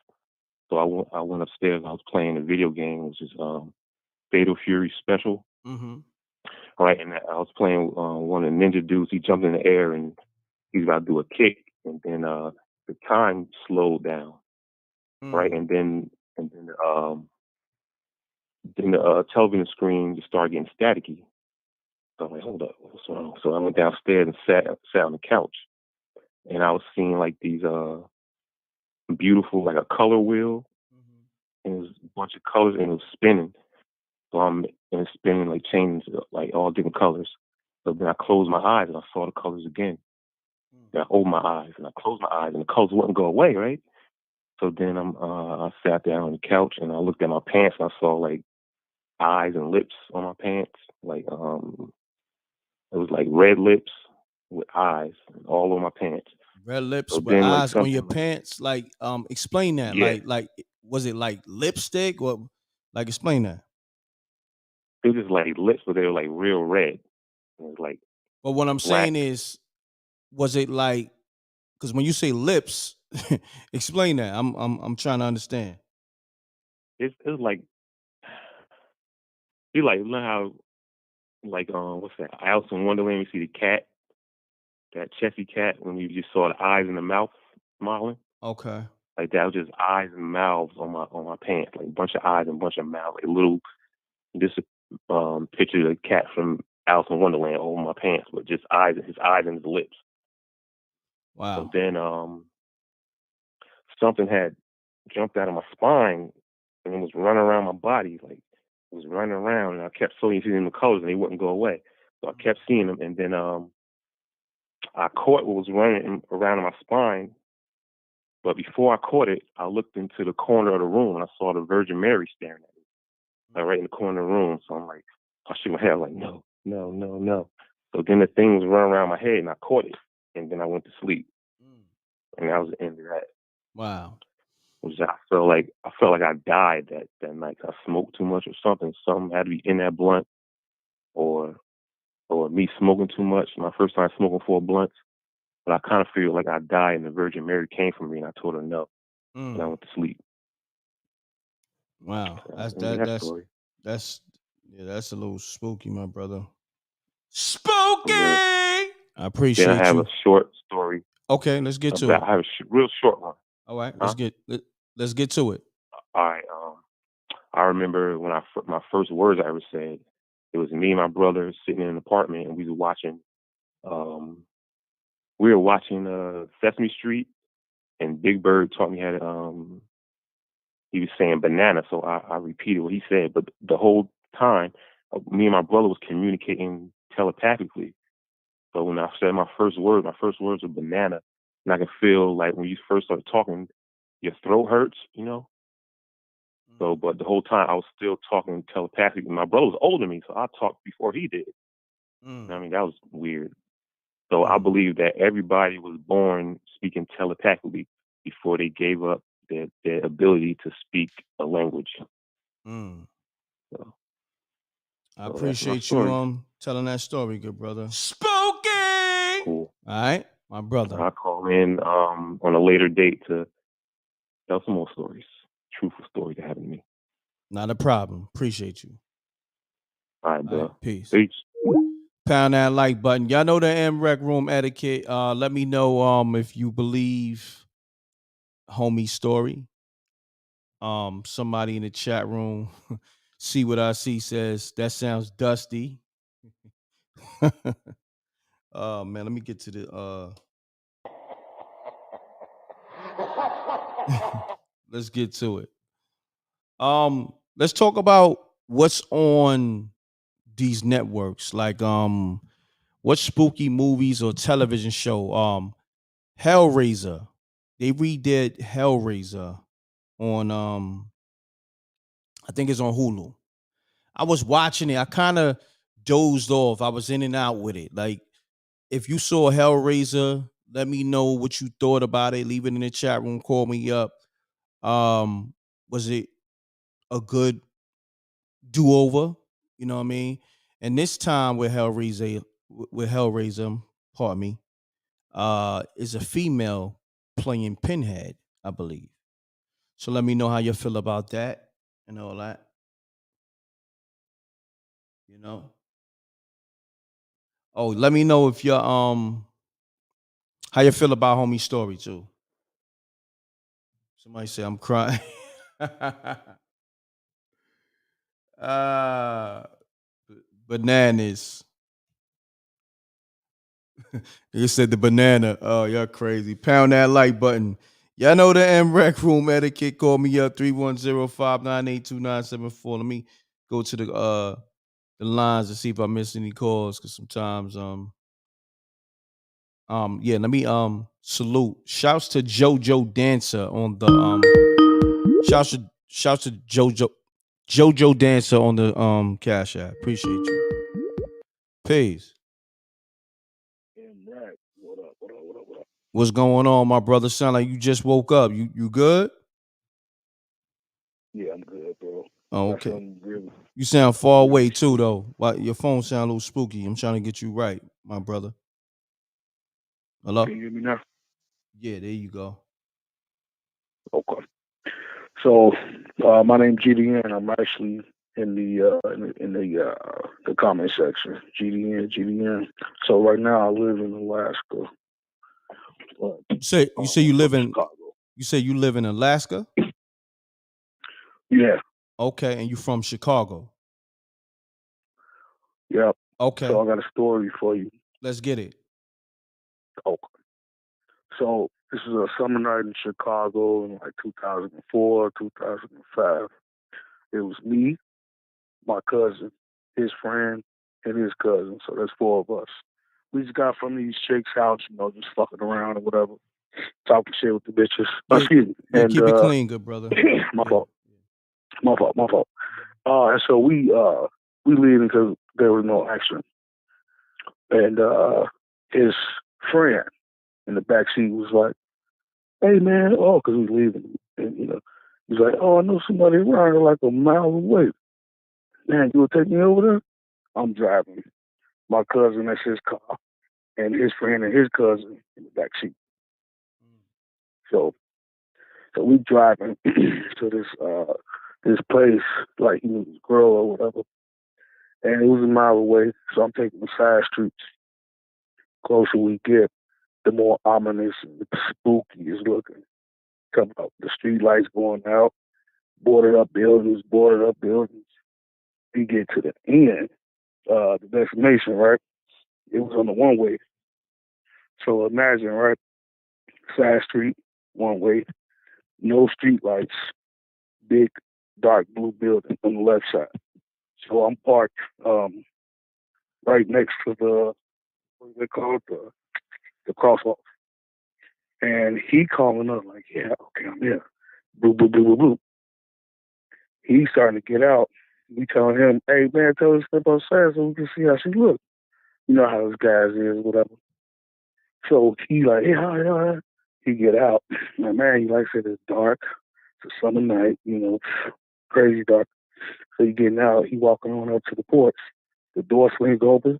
So I went upstairs. I was playing a video game, which is Fatal Fury Special. Mm-hmm. Right, and I was playing one of the ninja dudes. He jumped in the air and he's about to do a kick, and then the time slowed down. Right, and then the television screen just started getting staticky. So I'm like, hold up, what's wrong? So I went downstairs and sat on the couch, and I was seeing like these beautiful, like a color wheel, and it was a bunch of colors, and it was spinning. So and it's spinning, like changing like all different colors. So then I closed my eyes and I saw the colors again. Then I opened my eyes and I closed my eyes and the colors wouldn't go away, right? So then I sat down on the couch and I looked at my pants and I saw like eyes and lips on my pants. Like it was like red lips with eyes all over my pants. Red lips So with then like eyes on your something pants. Like, explain that. yeah. Like, was it like lipstick or like explain that? It was just like lips, but they were like real red. It was like But what I'm black. saying is, was it like? Because when you say lips, explain that. I'm trying to understand. It was like you know how like what's that? Alice in Wonderland, you see the cat, that Chessy cat, when you just saw the eyes and the mouth smiling. Okay. Like that was just eyes and mouths on my pants, like a bunch of eyes and a bunch of mouths, like little this picture of the cat from Alice in Wonderland over my pants, but just his eyes and his lips. Wow. So then something had jumped out of my spine and it was running around my body, like it was running around, and I kept seeing the colors and they wouldn't go away. So I kept seeing them, and then I caught what was running around my spine. But before I caught it, I looked into the corner of the room and I saw the Virgin Mary staring at me, like right in the corner of the room. So I'm like, I shook my head, like, no, no, no, no. So then the thing was running around my head and I caught it, and then I went to sleep, and that was the end of that. Wow. I felt like I died that night. I smoked too much or something. Something had to be in that blunt, or me smoking too much. My first time smoking 4 blunts. But I kind of feel like I died and the Virgin Mary came for me and I told her no. And I went to sleep. Wow. Story. That's a little spooky, my brother. Spooky. Yeah. I appreciate then I have you. a short story. Okay, let's get to it. I have a real short one. All right, let's get to it. All right. I remember when my first words I ever said, it was me and my brother sitting in an apartment, and we were watching Sesame Street, and Big Bird taught me how to he was saying banana, so I repeated what he said. But the whole time, me and my brother was communicating telepathically. So when I said my first words were banana, and I could feel like when you first started talking, your throat hurts, you know. So, but the whole time I was still talking telepathically. My brother was older than me, so I talked before he did. I mean, that was weird. So I believe that everybody was born speaking telepathically before they gave up their ability to speak a language. So I appreciate you telling that story, good brother. Spooky. Cool. All right, my brother. I'll call in on a later date to tell some more stories, truthful stories that happened to me. Not a problem. Appreciate you. All right, bro. All right, peace. Pound that like button. Y'all know the m.reck room etiquette. Let me know if you believe homie's story. Somebody in the chat room, see what I see, says that sounds dusty. Oh man, let me get to the let's get to it. Let's talk about what's on these networks. Like what spooky movies or television show? Hellraiser. They redid Hellraiser on I think it's on Hulu. I was watching it. I kind of dozed off. I was in and out with it. Like, if you saw Hellraiser, let me know what you thought about it. Leave it in the chat room. Call me up. Was it a good do over? You know what I mean? And this time with Hellraiser, pardon me, is a female playing Pinhead, I believe. So let me know how you feel about that and all that. You know. Oh, let me know if you're how you feel about homie story too. Somebody say I'm crying. uh Bananas. You said the banana. Oh, y'all crazy. Pound that like button. Y'all know the m.reck room etiquette. Call me up 310-598-2974. Let me go to the lines to see if I miss any calls, because sometimes yeah, let me salute. Shouts to JoJo Dancer on the shouts to JoJo Dancer on the Cash App. Appreciate you. Peace. m.reck. What up? What up? What up? What up? What's going on, my brother? Sound like you just woke up. You good? Yeah, I'm good, bro. Oh, Got okay. something really, You sound far really away too, though. Why your phone sound a little spooky? I'm trying to get you right, my brother. Hello? Can you hear me now? Yeah, there you go. Okay. So, my name's GDN. I'm actually in the comment section. GDN. So right now I live in Alaska. You say you live in Chicago. you say you live in Alaska? Yeah. Okay, and you from Chicago. Yep. Okay. So I got a story for you. Let's get it. Okay. So this is a summer night in Chicago in like 2004, 2005. It was me, my cousin, his friend, and his cousin. So that's four of us. We just got from these chicks' house, just fucking around or whatever, talking shit with the bitches. Yeah, Excuse me. yeah, And keep it clean, good brother. my fault. My fault. And so we leaving because there was no action. And his friend in the back seat was like, "Hey man, because we leaving." And he's like, "Oh, I know somebody around like a mile away. Man, you will take me over there?" I'm driving. My cousin, that's his car, and his friend and his cousin in the back seat. So we driving to this place, like he was his girl or whatever, and it was a mile away. So I'm taking the side streets. Closer we get, the more ominous and spooky it's looking. Come out, the street lights going out, boarded up buildings. We get to the end, the destination, right? It was on the one way. So imagine, right? Side street, one way, no street lights, big dark blue building on the left side. So I'm parked right next to what do they call it, the crosswalk. And he calling up like, "Yeah, okay, I'm here." Boop, boop, boop, boop, boop. He's starting to get out. We telling him, "Hey man, tell her to step outside so we can see how she looks." You know how those guys is, whatever. So he like, "Hey, hi." He get out. My man, like I said, it's dark. It's a summer night, crazy dark. So he getting out. He walking on up to the porch. The door swings open,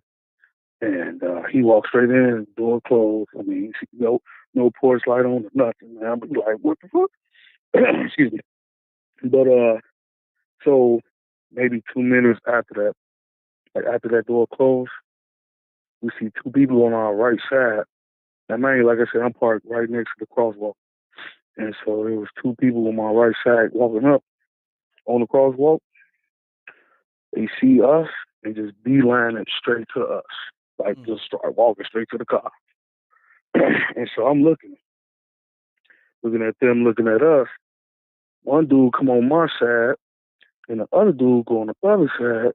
and he walks straight in. The door closed. I mean, no porch light on or nothing. Man, I'm like, what the fuck? Excuse me. But so maybe 2 minutes after that, like after that door closed, we see two people on our right side. Now, man, like I said, I'm parked right next to the crosswalk. And so there was two people on my right side walking up on the crosswalk. They see us, and just beelining straight to us. Like just start walking straight to the car. And so I'm looking at them, looking at us. One dude come on my side, and the other dude go on the other side.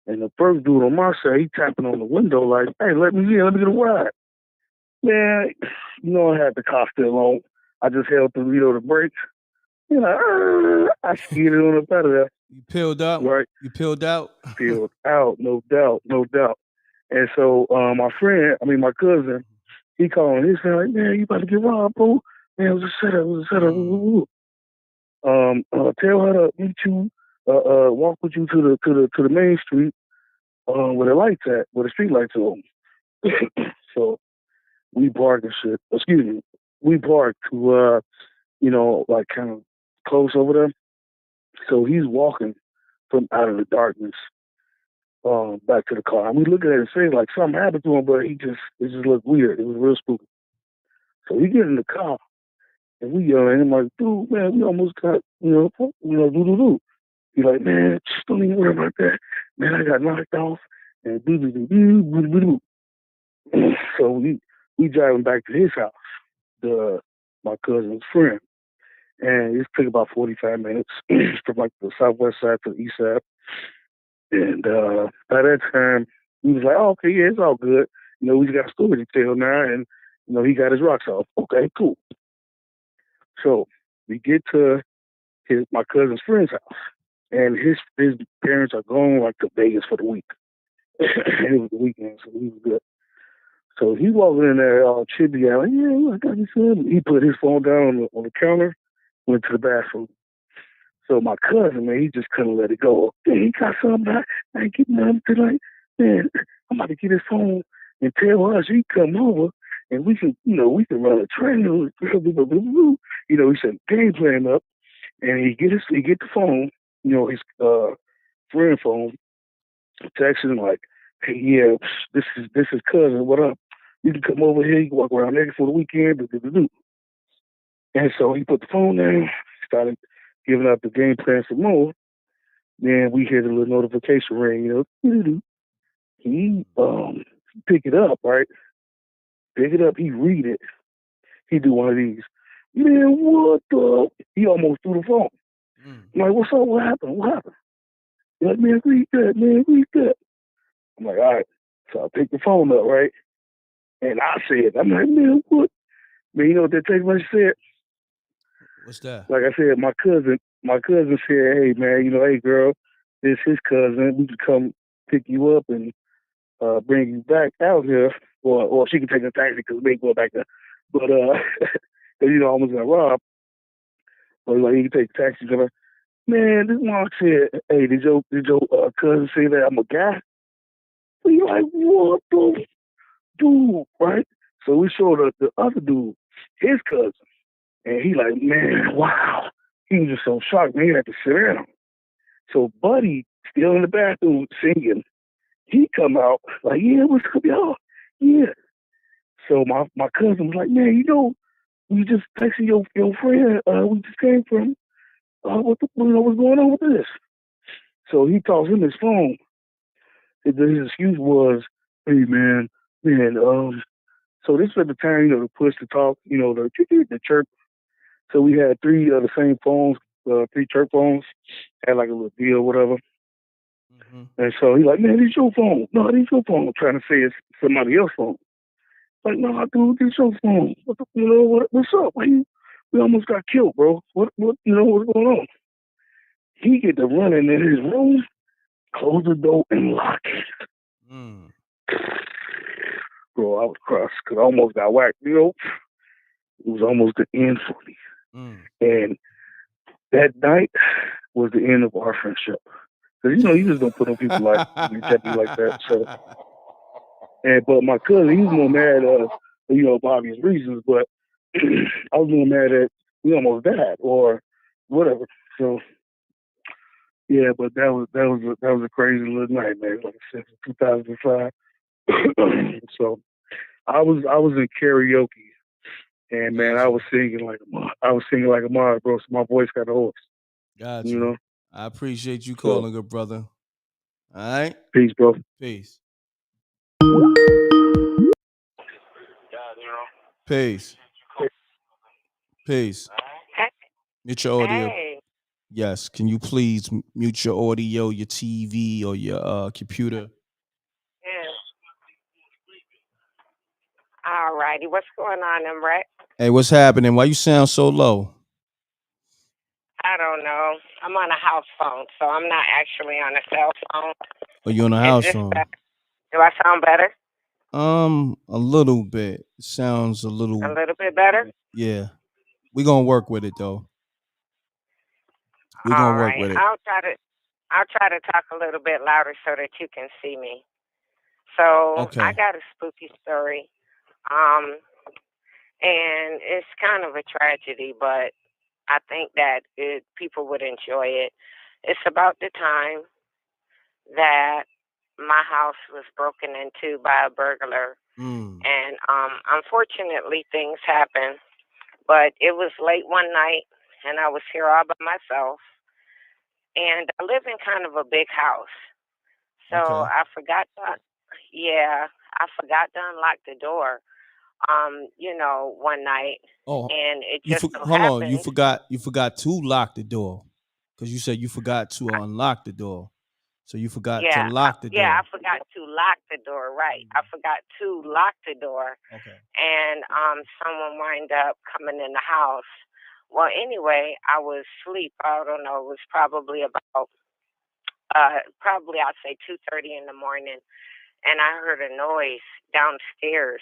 And the first dude on my side, he tapping on the window like, "Hey, let me in, let me get a ride." Man, you know I had the car still on. I just held the brakes. You know, I skidded on up out of there. You peeled up? Right. You peeled out? Peeled out, no doubt. And so my cousin, he calling his friend like, "Man, you about to get robbed, bro. Man, it was a setup, tell her to meet you, walk with you to the main street, where the lights at, where the street lights are on." So we parked and shit. Excuse me. We parked to like kind of close over there. So he's walking from out of the darkness back to the car. And we look at it and say like something happened to him, but it just looked weird. It was real spooky. So we get in the car and we yelling. I'm like, "Dude, man, we almost got, do. He's like, "Man, just don't even worry about that. Man, I got knocked off and do. So we driving back to his house, my cousin's friend. And it took about 45 minutes from like the southwest side to the east side. And by that time, we was like, "Oh, okay, yeah, it's all good. We just got a story to tell now." And, he got his rocks off. Okay, cool. So we get to my cousin's friend's house. And his parents are going like to Vegas for the week. And it was the weekend, so he was good. So he walking in there all chippy, like, "Yeah, I got you, son." He put his phone down on the counter, went to the bathroom. So my cousin, man, he just couldn't let it go. "Yeah, he got something. I ain't getting nothing tonight. Man, I'm about to get his phone and tell us he come over and we can run a train." He set the game plan up, and he get the phone, his friend phone, texting like, "Hey, yeah, this is cousin. What up? You can come over here. You can walk around there for the weekend." And so he put the phone down, started giving up the game plan some more. Then we hear the little notification ring, He pick it up, right? Pick it up, he read it. He do one of these. "Man, what the?" He almost threw the phone. I'm like, "What's up? What happened? He's like, "Man, read that. I'm like, "All right." So I pick the phone up, right? And I said, I'm like, "Man, what?" Man, you know what that text message said? What's that? Like I said, my cousin said, "Hey, man, hey, girl, this his cousin. We could come pick you up and bring you back out here, or she can take a taxi because we ain't going back there." But I almost got robbed. But like, he can take a taxi. Man, this mom said, "Hey, did your cousin say that I'm a guy?" We like, "What the dude?" Right? So we showed the other dude, his cousin, and he like, "Man, wow." He was just so shocked, man. He had to sit down. So Buddy, still in the bathroom singing, he come out like, "Yeah, what's up, y'all? Yeah." So my cousin was like, "Man, we just texting your friend. We just came from. What's going on with this?" So he calls him his phone. His excuse was, "Hey, man. So this was at the time, the push to talk, the chirp. So we had three of the same phones, 3 chirp phones, had like a little deal, whatever." And so he's like, "Man, this your phone. No, this your phone." I'm trying to say it's somebody else's phone. Like, "No, dude, this your phone. What's up? We almost got killed, bro. What's going on?" He get to running in his room, close the door, and lock it. Bro, I was crushed because I almost got whacked. It was almost the end for me. And that night was the end of our friendship. Because, you just don't put on people like that. So, but my cousin, he was more mad, for obvious reasons, but I was more mad that we almost died or whatever. So, yeah, but that was a crazy little night, man. Like I said, 2005. So I was in karaoke, and man, I was singing like a mod, bro. So my voice got hoarse. Gotcha. I appreciate you calling, good brother. All right. Peace, bro. Peace. Peace. Peace. Mute your audio. Hey. Yes. Can you please mute your audio, your TV, or your computer? Yeah. All righty. What's going on, m.reck? Hey, what's happening? Why you sound so low? I don't know. I'm on a house phone, so I'm not actually on a cell phone. Or you on a Is house this phone? better? Do I sound better? A little bit. It sounds a little. A little bit better? Yeah. We gonna work with it though. We All gonna work right. with it. I'll try to talk a little bit louder so that you can see me. So Okay. I got a spooky story. And it's kind of a tragedy, but I think that people would enjoy it. It's about the time that my house was broken into by a burglar. And unfortunately, things happened. But it was late one night, and I was here all by myself. And I live in kind of a big house. So Okay. I forgot to unlock the door, one night. Oh, And it you just so hold on. You happened. forgot to lock the door because you said you forgot to unlock the door. So you forgot to lock the door. I forgot to lock the door, right. I forgot to lock the door. Okay. And someone wound up coming in the house. Well, anyway, I was asleep. I don't know, it was probably about I'd say 2:30 in the morning, and I heard a noise downstairs.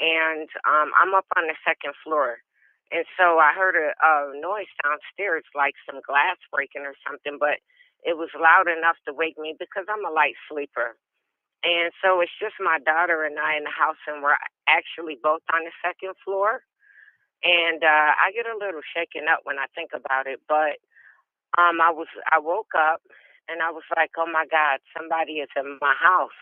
And I'm up on the second floor. And so I heard a noise downstairs, like some glass breaking or something, but it was loud enough to wake me because I'm a light sleeper. And so it's just my daughter and I in the house, and we're actually both on the second floor. And I get a little shaken up when I think about it, but I woke up and I was like, oh my God, somebody is in my house.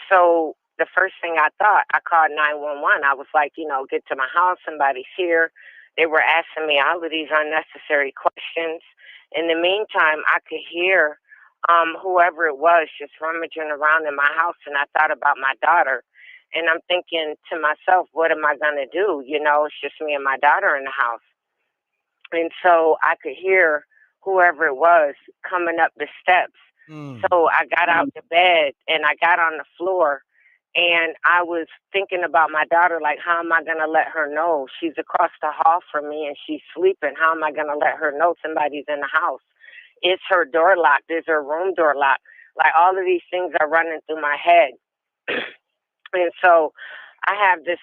So the first thing I thought, I called 911. I was like, get to my house. Somebody's here. They were asking me all of these unnecessary questions. In the meantime, I could hear whoever it was just rummaging around in my house, and I thought about my daughter. And I'm thinking to myself, what am I going to do? It's just me and my daughter in the house. And so I could hear whoever it was coming up the steps. So I got out the bed and I got on the floor, and I was thinking about my daughter, like, how am I going to let her know? She's across the hall from me and she's sleeping. How am I going to let her know somebody's in the house? Is her door locked? Is her room door locked? Like, all of these things are running through my head. And so I have this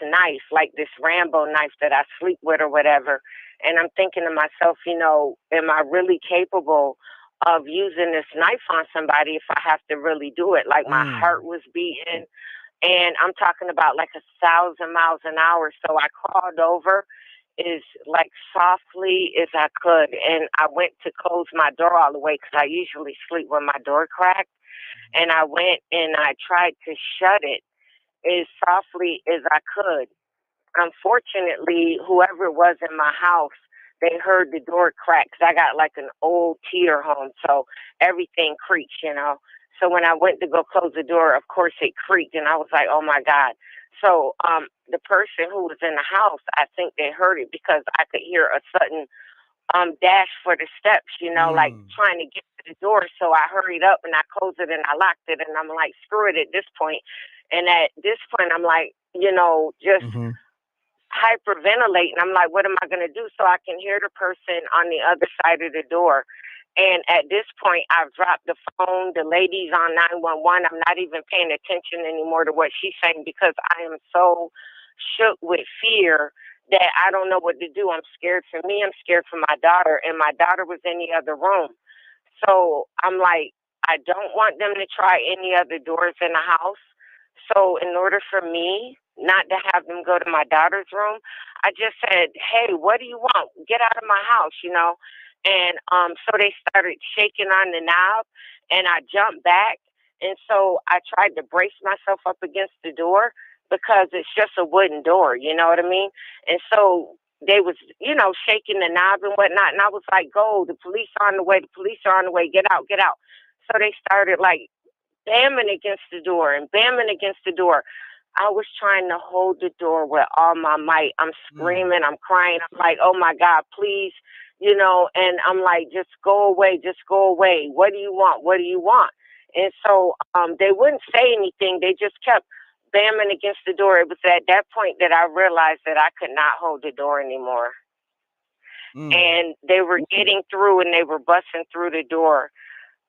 knife, like this Rambo knife that I sleep with or whatever. And I'm thinking to myself, am I really capable of using this knife on somebody if I have to really do it? Like, my heart was beating, and I'm talking about like 1,000 miles an hour. So I crawled over as like softly as I could, and I went to close my door all the way because I usually sleep with my door cracked. And I went and I tried to shut it as softly as I could. Unfortunately, whoever was in my house, they heard the door crack, 'cause I got like an old tier home, so everything creaks. So when I went to go close the door, of course it creaked, and I was like, oh my God. So the person who was in the house, I think they heard it because I could hear a sudden dash for the steps, like trying to get to the door. So I hurried up and I closed it and I locked it, and I'm like, screw it at this point. And at this point, I'm like, just hyperventilating. I'm like, what am I going to do? So I can hear the person on the other side of the door. And at this point, I've dropped the phone. The lady's on 911. I'm not even paying attention anymore to what she's saying because I am so shook with fear that I don't know what to do. I'm scared for me. I'm scared for my daughter. And my daughter was in the other room. So I'm like, I don't want them to try any other doors in the house. So in order for me not to have them go to my daughter's room, I just said, hey, what do you want? Get out of my house, And so they started shaking on the knob, and I jumped back. And so I tried to brace myself up against the door because it's just a wooden door, you know what I mean? And so they was, shaking the knob and whatnot. And I was like, go, the police are on the way. The police are on the way. Get out, get out. So they started like bamming against the door and bamming against the door. I was trying to hold the door with all my might. I'm screaming, I'm crying. I'm like, oh my God, please, you know, and I'm like, just go away, just go away. What do you want? What do you want? And so they wouldn't say anything. They just kept bamming against the door. It was at that point that I realized that I could not hold the door anymore. And they were getting through and they were busting through the door.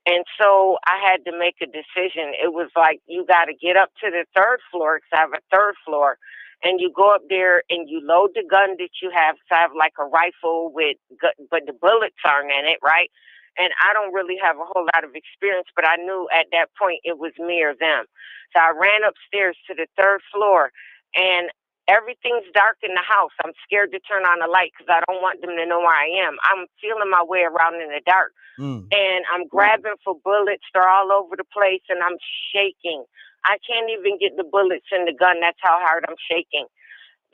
And so I had to make a decision. It was like, you got to get up to the third floor, because I have a third floor, and you go up there and you load the gun that you have. So I have like a rifle but the bullets aren't in it, right? And I don't really have a whole lot of experience, but I knew at that point it was me or them. So I ran upstairs to the third floor, and everything's dark in the house. I'm scared to turn on the light because I don't want them to know where I am. I'm feeling my way around in the dark. And I'm grabbing for bullets. They're all over the place, and I'm shaking. I can't even get the bullets in the gun. That's how hard I'm shaking.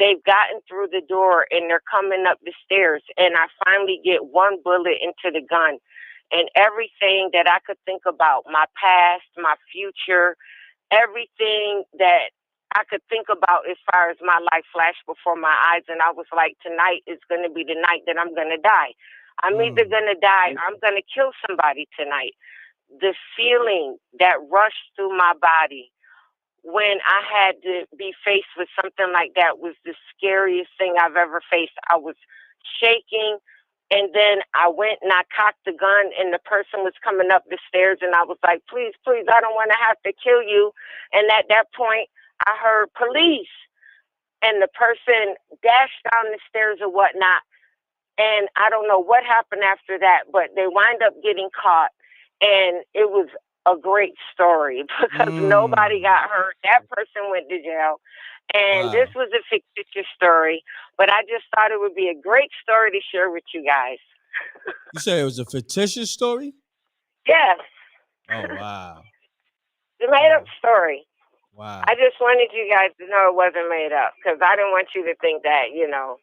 They've gotten through the door, and they're coming up the stairs, and I finally get one bullet into the gun. And everything that I could think about, my past, my future, everything that I could think about as far as my life flashed before my eyes. And I was like, tonight is going to be the night that I'm going to die. I'm either going to die or I'm going to kill somebody tonight. The feeling that rushed through my body when I had to be faced with something like that was the scariest thing I've ever faced. I was shaking. And then I went and I cocked the gun, and the person was coming up the stairs, and I was like, please, please, I don't want to have to kill you. And at that point, I heard police, and the person dashed down the stairs or whatnot. And I don't know what happened after that, but they wind up getting caught. And it was a great story because nobody got hurt. That person went to jail. And this was a fictitious story, but I just thought it would be a great story to share with you guys. You say it was a fictitious story? Yes. Oh, wow. It's a made-up story. Wow. I just wanted you guys to know it wasn't made up because I didn't want you to think that, you know,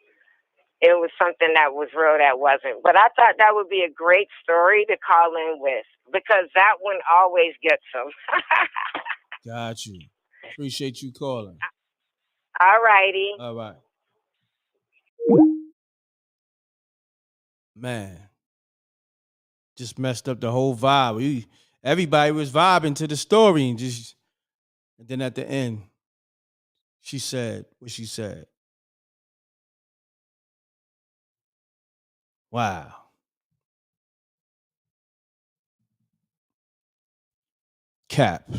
it was something that was real that wasn't. But I thought that would be a great story to call in with because that one always gets them. Got you. Appreciate you calling. All righty. All right. Man, just messed up the whole vibe. Everybody was vibing to the story, and then at the end, she said what she said. Wow. Cap.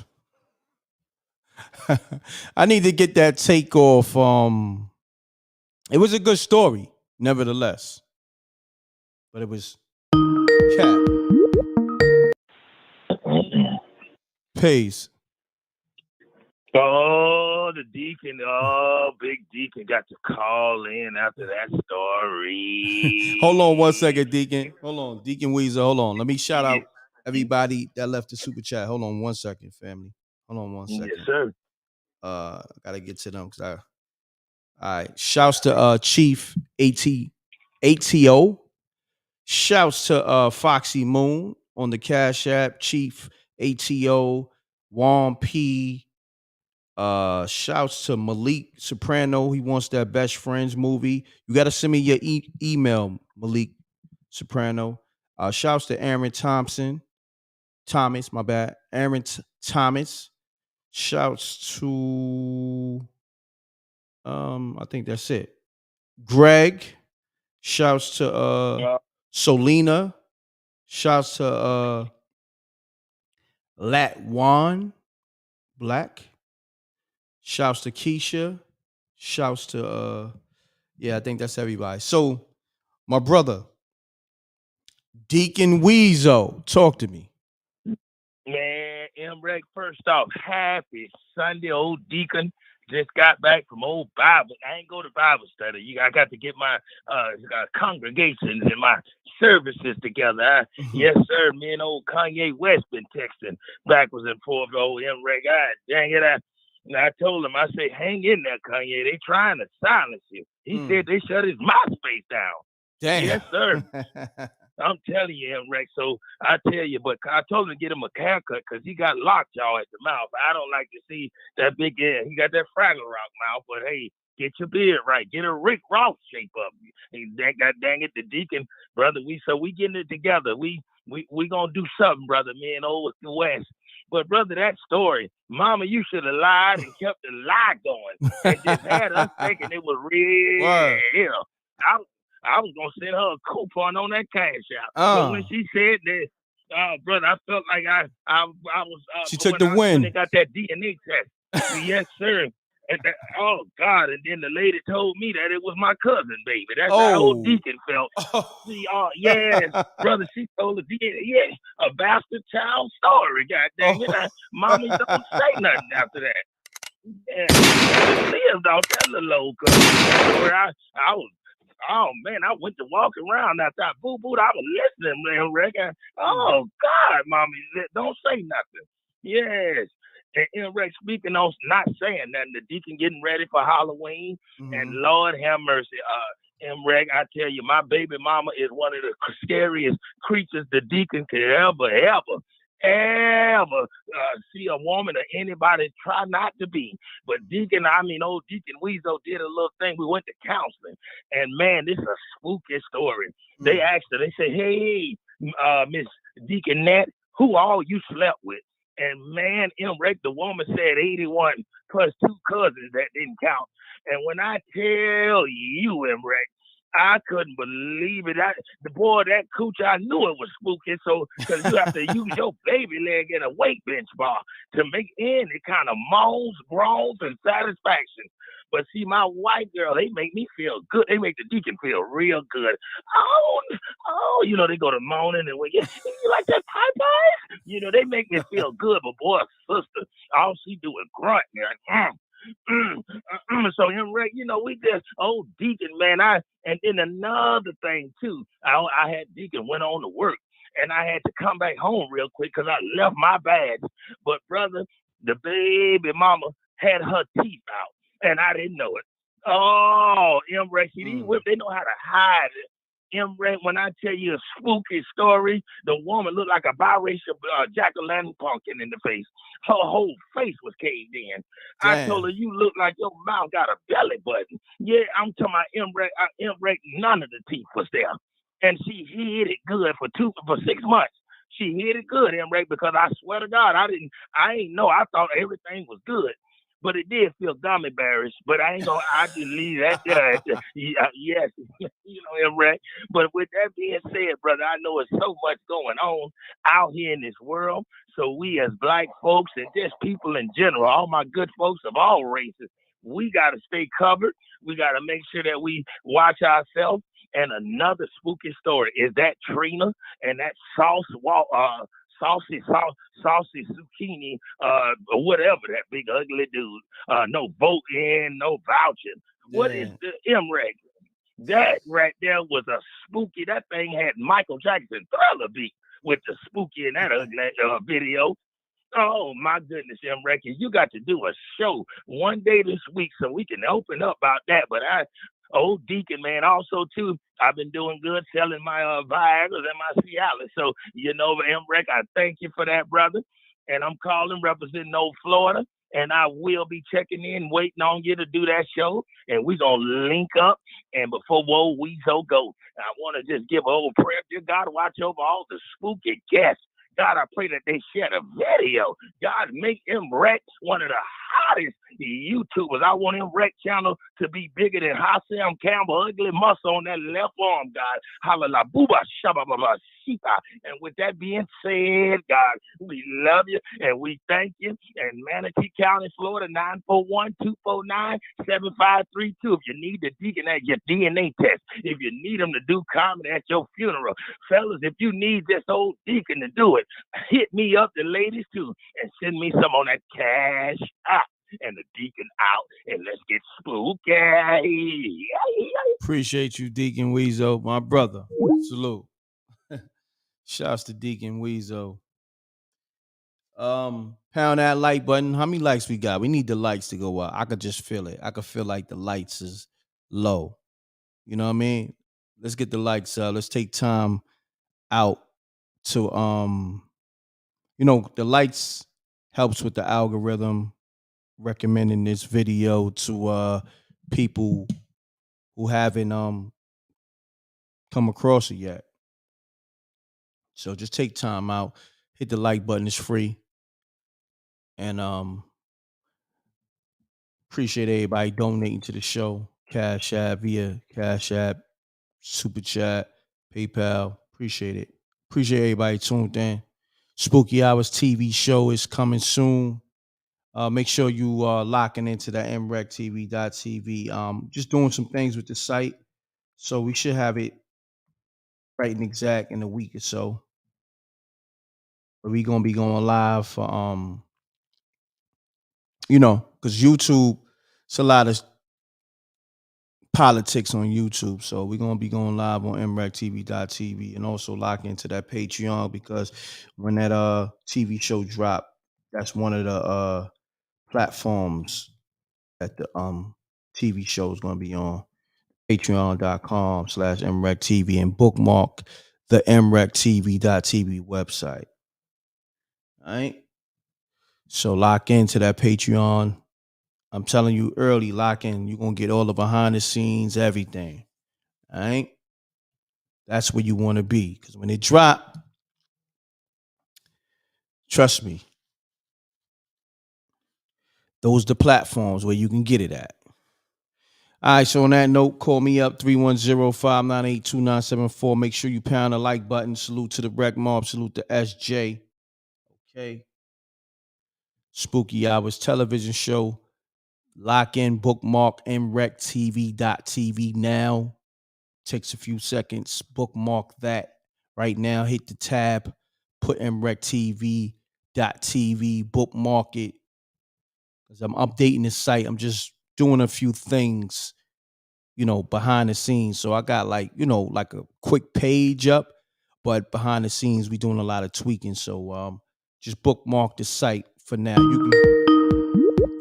I need to get that take off. It was a good story, nevertheless. But it was Cap. Pays. Oh, the Deacon. Oh, Big Deacon got to call in after that story. Hold on 1 second, Deacon. Hold on. Deacon Weezer, hold on. Let me shout out everybody that left the super chat. Hold on 1 second, family. Hold on 1 second. Yes, sir. Gotta get to them because all right. Shouts to Chief ATO. Shouts to Foxy Moon on the Cash App, Chief ATO, Juan P. Shouts to Malik Soprano. He wants that Best Friends movie. You got to send me your email, Malik Soprano. Shouts to Aaron Thomas, my bad. Aaron Thomas. Shouts to I think that's it. Greg. Shouts to Solina. Shouts to Latwan Black. Shouts to Keisha. Shouts to I think that's everybody. So my brother, Deacon Weezo, talk to me. Man, m.reck, first off, happy Sunday, old Deacon. Just got back from old Bible. I ain't go to Bible study. I got to get my congregations and my services together. Yes, sir. Me and old Kanye West been texting backwards and forth. Old m.reck. Dang it. And I told him, I say, hang in there, Kanye. They trying to silence you. He said they shut his MySpace down. Damn. Yes, sir. I'm telling you, m.reck. So I tell you, but I told him to get him a haircut because he got locked, y'all, at the mouth. I don't like to see that big head. He got that Fraggle Rock mouth, but hey, get your beard right. Get a Rick Ross shape up. And dang it, the deacon, brother. We getting it together. We gonna do something, brother. Me and old West. But brother, that story, Mama, you should have lied and kept the lie going and just had us thinking it was real. Word. I was gonna send her a coupon on that cash out, but when she said that, brother, I felt like I was. She took the win. When they got that DNA test. Yes, sir. And oh God! And then the lady told me that it was my cousin, baby. That's how old Deacon felt. See, yes, brother. She told the DNA, a bastard child story. God dang it! Mommy don't say nothing after that. Yeah, I lived off that little old cousin where I was. Oh man, I went to walk around after I boo-booed. I was listening, man, Rick. Oh God, mommy, don't say nothing. Yes. And m.reck, speaking on not saying nothing, the deacon getting ready for Halloween, and Lord have mercy, m.reck, I tell you, my baby mama is one of the scariest creatures the deacon could ever see a woman or anybody try not to be. But old Deacon Weasel did a little thing. We went to counseling, and man, this is a spooky story. They asked her, they said, hey, Miss Deaconette, who all you slept with? And man, m.reck, the woman said 81 plus 2 cousins that didn't count. And when I tell you, m.reck, I couldn't believe it. That cooch, I knew it was spooky. So, because you have to use your baby leg in a weight bench bar to make any kind of moans, groans, and satisfaction. But see, my white girl, they make me feel good. They make the deacon feel real good. Oh, they go to moaning and you like that Popeyes? They make me feel good. But boy, sister, all she do is grunt. So m.reck, we just old Deacon, man. And then another thing too, I had Deacon went on to work, and I had to come back home real quick because I left my bags. But brother, the baby mama had her teeth out, and I didn't know it. Oh, m.reck, they know how to hide it. m.reck, when I tell you a spooky story, the woman looked like a biracial jack-o'-lantern pumpkin in the face. Her whole face was caved in. Damn. I told her, you look like your mouth got a belly button. Yeah, I'm talking about m.reck, none of the teeth was there. And she hid it good for 6 months. She hid it good, m.reck, because I swear to God, I ain't know. I thought everything was good. But it did feel gummy bearish, but I just leave that there. Yes, m.reck. But with that being said, brother, I know there's so much going on out here in this world. So we as black folks and just people in general, all my good folks of all races, we got to stay covered. We got to make sure that we watch ourselves. And another spooky story is that Trina and that saucy zucchini, or whatever, that big ugly dude. No voting, no vouching. What is the m.reck? That right there was a spooky. That thing had Michael Jackson Thriller beat with the spooky in that ugly video. Oh my goodness, m.reck, you got to do a show one day this week so we can open up about that. But old Deacon, man, also too, I've been doing good selling my Viagra and my Cialis. So, m.reck, I thank you for that, brother. And I'm calling, representing old Florida. And I will be checking in, waiting on you to do that show. And we're going to link up. And before Weasel go, I want to just give an old prayer. Dear God, watch over all the spooky guests. God, I pray that they share the video. God, make m.reck one of the hottest YouTubers. I want m.reck channel to be bigger than Hassan Campbell, ugly muscle on that left arm, God. Hallelujah. Booba, shabba, shifa. And with that being said, God, we love you and we thank you. And Manatee County, Florida, 941-249-7532. If you need the deacon at your DNA test, if you need them to do comedy at your funeral, fellas, if you need this old deacon to do it, hit me up, the ladies too, and send me some on that cash out and the deacon out, and let's get spooky. Appreciate you, Deacon Weasel, my brother. Salute. Shouts to Deacon Weasel. Pound that like button. How many likes we got? We need the lights to go up. I could just feel it. I could feel like the lights is low. You know what I mean? Let's get the lights up. Let's take time out to the likes helps with the algorithm recommending this video to people who haven't come across it yet. So just take time out, hit the like button, it's free. And appreciate everybody donating to the show. Cash App, via Cash App, Super Chat, PayPal. Appreciate it. Appreciate everybody tuned in. Spooky Hours TV show is coming soon. Make sure you locking into the mrecktv.tv. Just doing some things with the site. So we should have it right and exact in a week or so. But we gonna be going live for because YouTube, it's a lot of politics on YouTube. So we're gonna be going live on mrecktv.tv and also lock into that Patreon because when that TV show drop, that's one of the platforms that the TV show is gonna be on. Patreon.com/mrecktv and bookmark the mrecktv.tv website. All right. So lock into that Patreon. I'm telling you early, lock in. You're gonna get all the behind the scenes, everything. All right. That's where you want to be. Because when it drop, trust me, those the platforms where you can get it at. All right, so on that note, call me up 310-598-2974. Make sure you pound the like button. Salute to the Wreck Mob. Salute to SJ. Okay. Spooky Hours television show. Lock in, bookmark mrecktv.tv now. Takes a few seconds. Bookmark that right now. Hit the tab. Put mrecktv.tv. Bookmark it. Because I'm updating the site. I'm just doing a few things, behind the scenes. So I got like a quick page up, but behind the scenes, we doing a lot of tweaking. So just bookmark the site for now. You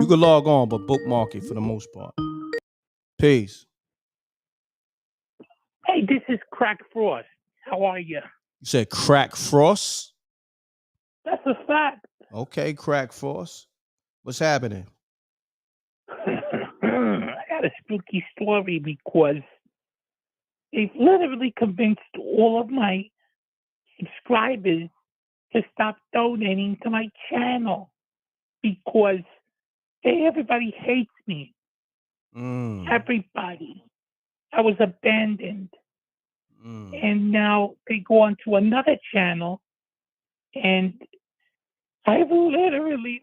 can log on, but bookmark it for the most part. Peace. Hey, this is Crack Frost. How are you? You said Crack Frost? That's a fact. Okay, Crack Frost. What's happening? I got a spooky story because they've literally convinced all of my subscribers to stop donating to my channel because everybody hates me. Everybody. I was abandoned. And now they go on to another channel and I've literally,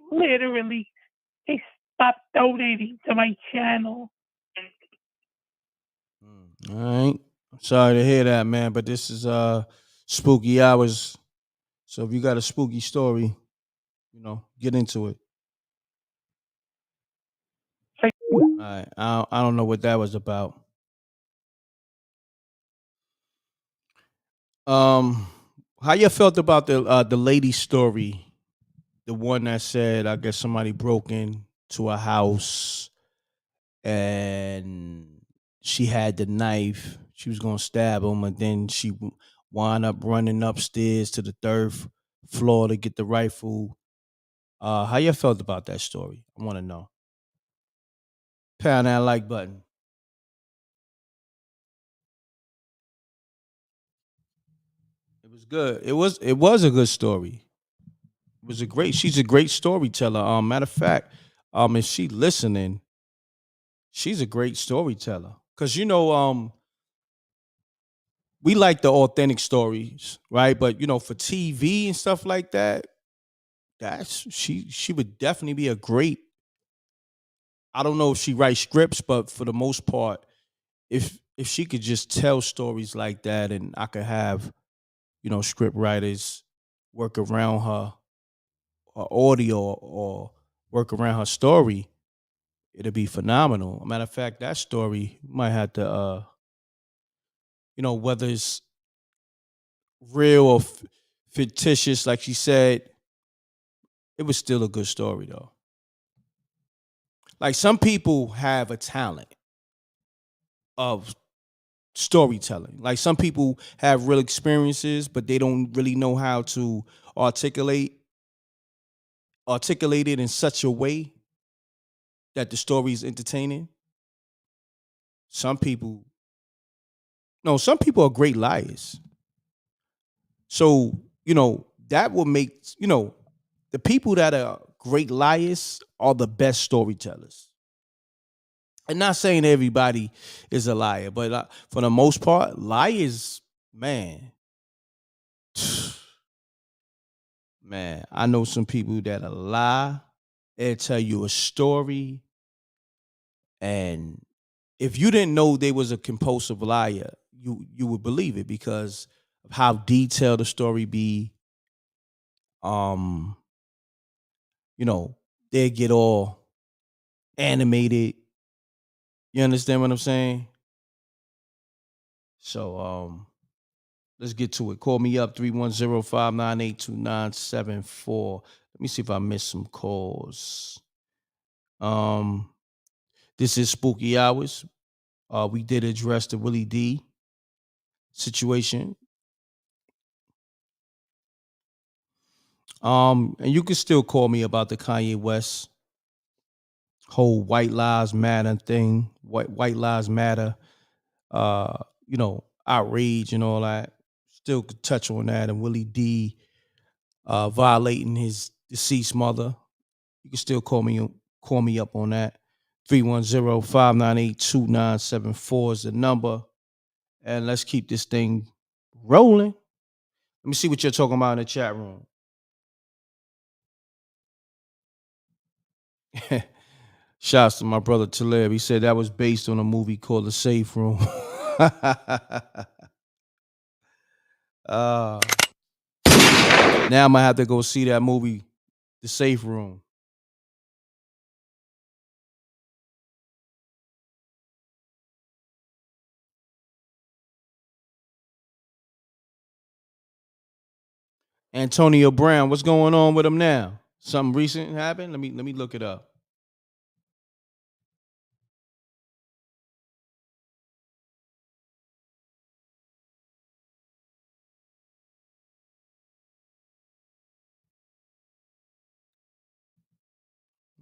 they stopped donating to my channel. All right. I'm sorry to hear that, man, but this is Spooky Hours. So if you got a spooky story, get into it. All right. I don't know what that was about. How you felt about the lady story? The one that said, I guess somebody broke into a house and she had the knife. She was gonna stab him, and then she wound up running upstairs to the third floor to get the rifle. How you felt about that story? I want to know. Pound that like button. It was good. It was a good story. It was she's a great storyteller. Matter of fact, if she listening, she's a great storyteller. Cause we like the authentic stories, right? But for TV and stuff like that, she would definitely be a great. I don't know if she writes scripts, but for the most part, if she could just tell stories like that, and I could have script writers work around her audio or work around her story, it'll be phenomenal. Matter of fact, that story might have to whether it's real or fictitious, like she said, it was still a good story though. Like some people have a talent of storytelling. Like some people have real experiences, but they don't really know how to articulate articulate it in such a way that the story is entertaining. Some people, no, some people are great liars. So, that will make, the people that are great liars are the best storytellers. And not saying everybody is a liar, but for the most part, liars, man, man, I know some people that a lie. They'll tell you a story, and if you didn't know they was a compulsive liar, you would believe it because of how detailed the story be. Um, they get all animated. You understand what I'm saying? So let's get to it. Call me up 310-598-2974. Let me see if I missed some calls. This is Spooky Hours. We did address the Willie D situation. And you can still call me about the Kanye West whole white lives matter thing, white lives matter, outrage and all that. Still could touch on that, and Willie D violating his deceased mother. You can still call me up on that. 310-598-2974 is the number. And let's keep this thing rolling. Let me see what you're talking about in the chat room. Shouts to my brother Talib. He said that was based on a movie called The Safe Room. Now I'm gonna have to go see that movie, The Safe Room. Antonio Brown, what's going on with him now? Something recent happened? Let me look it up.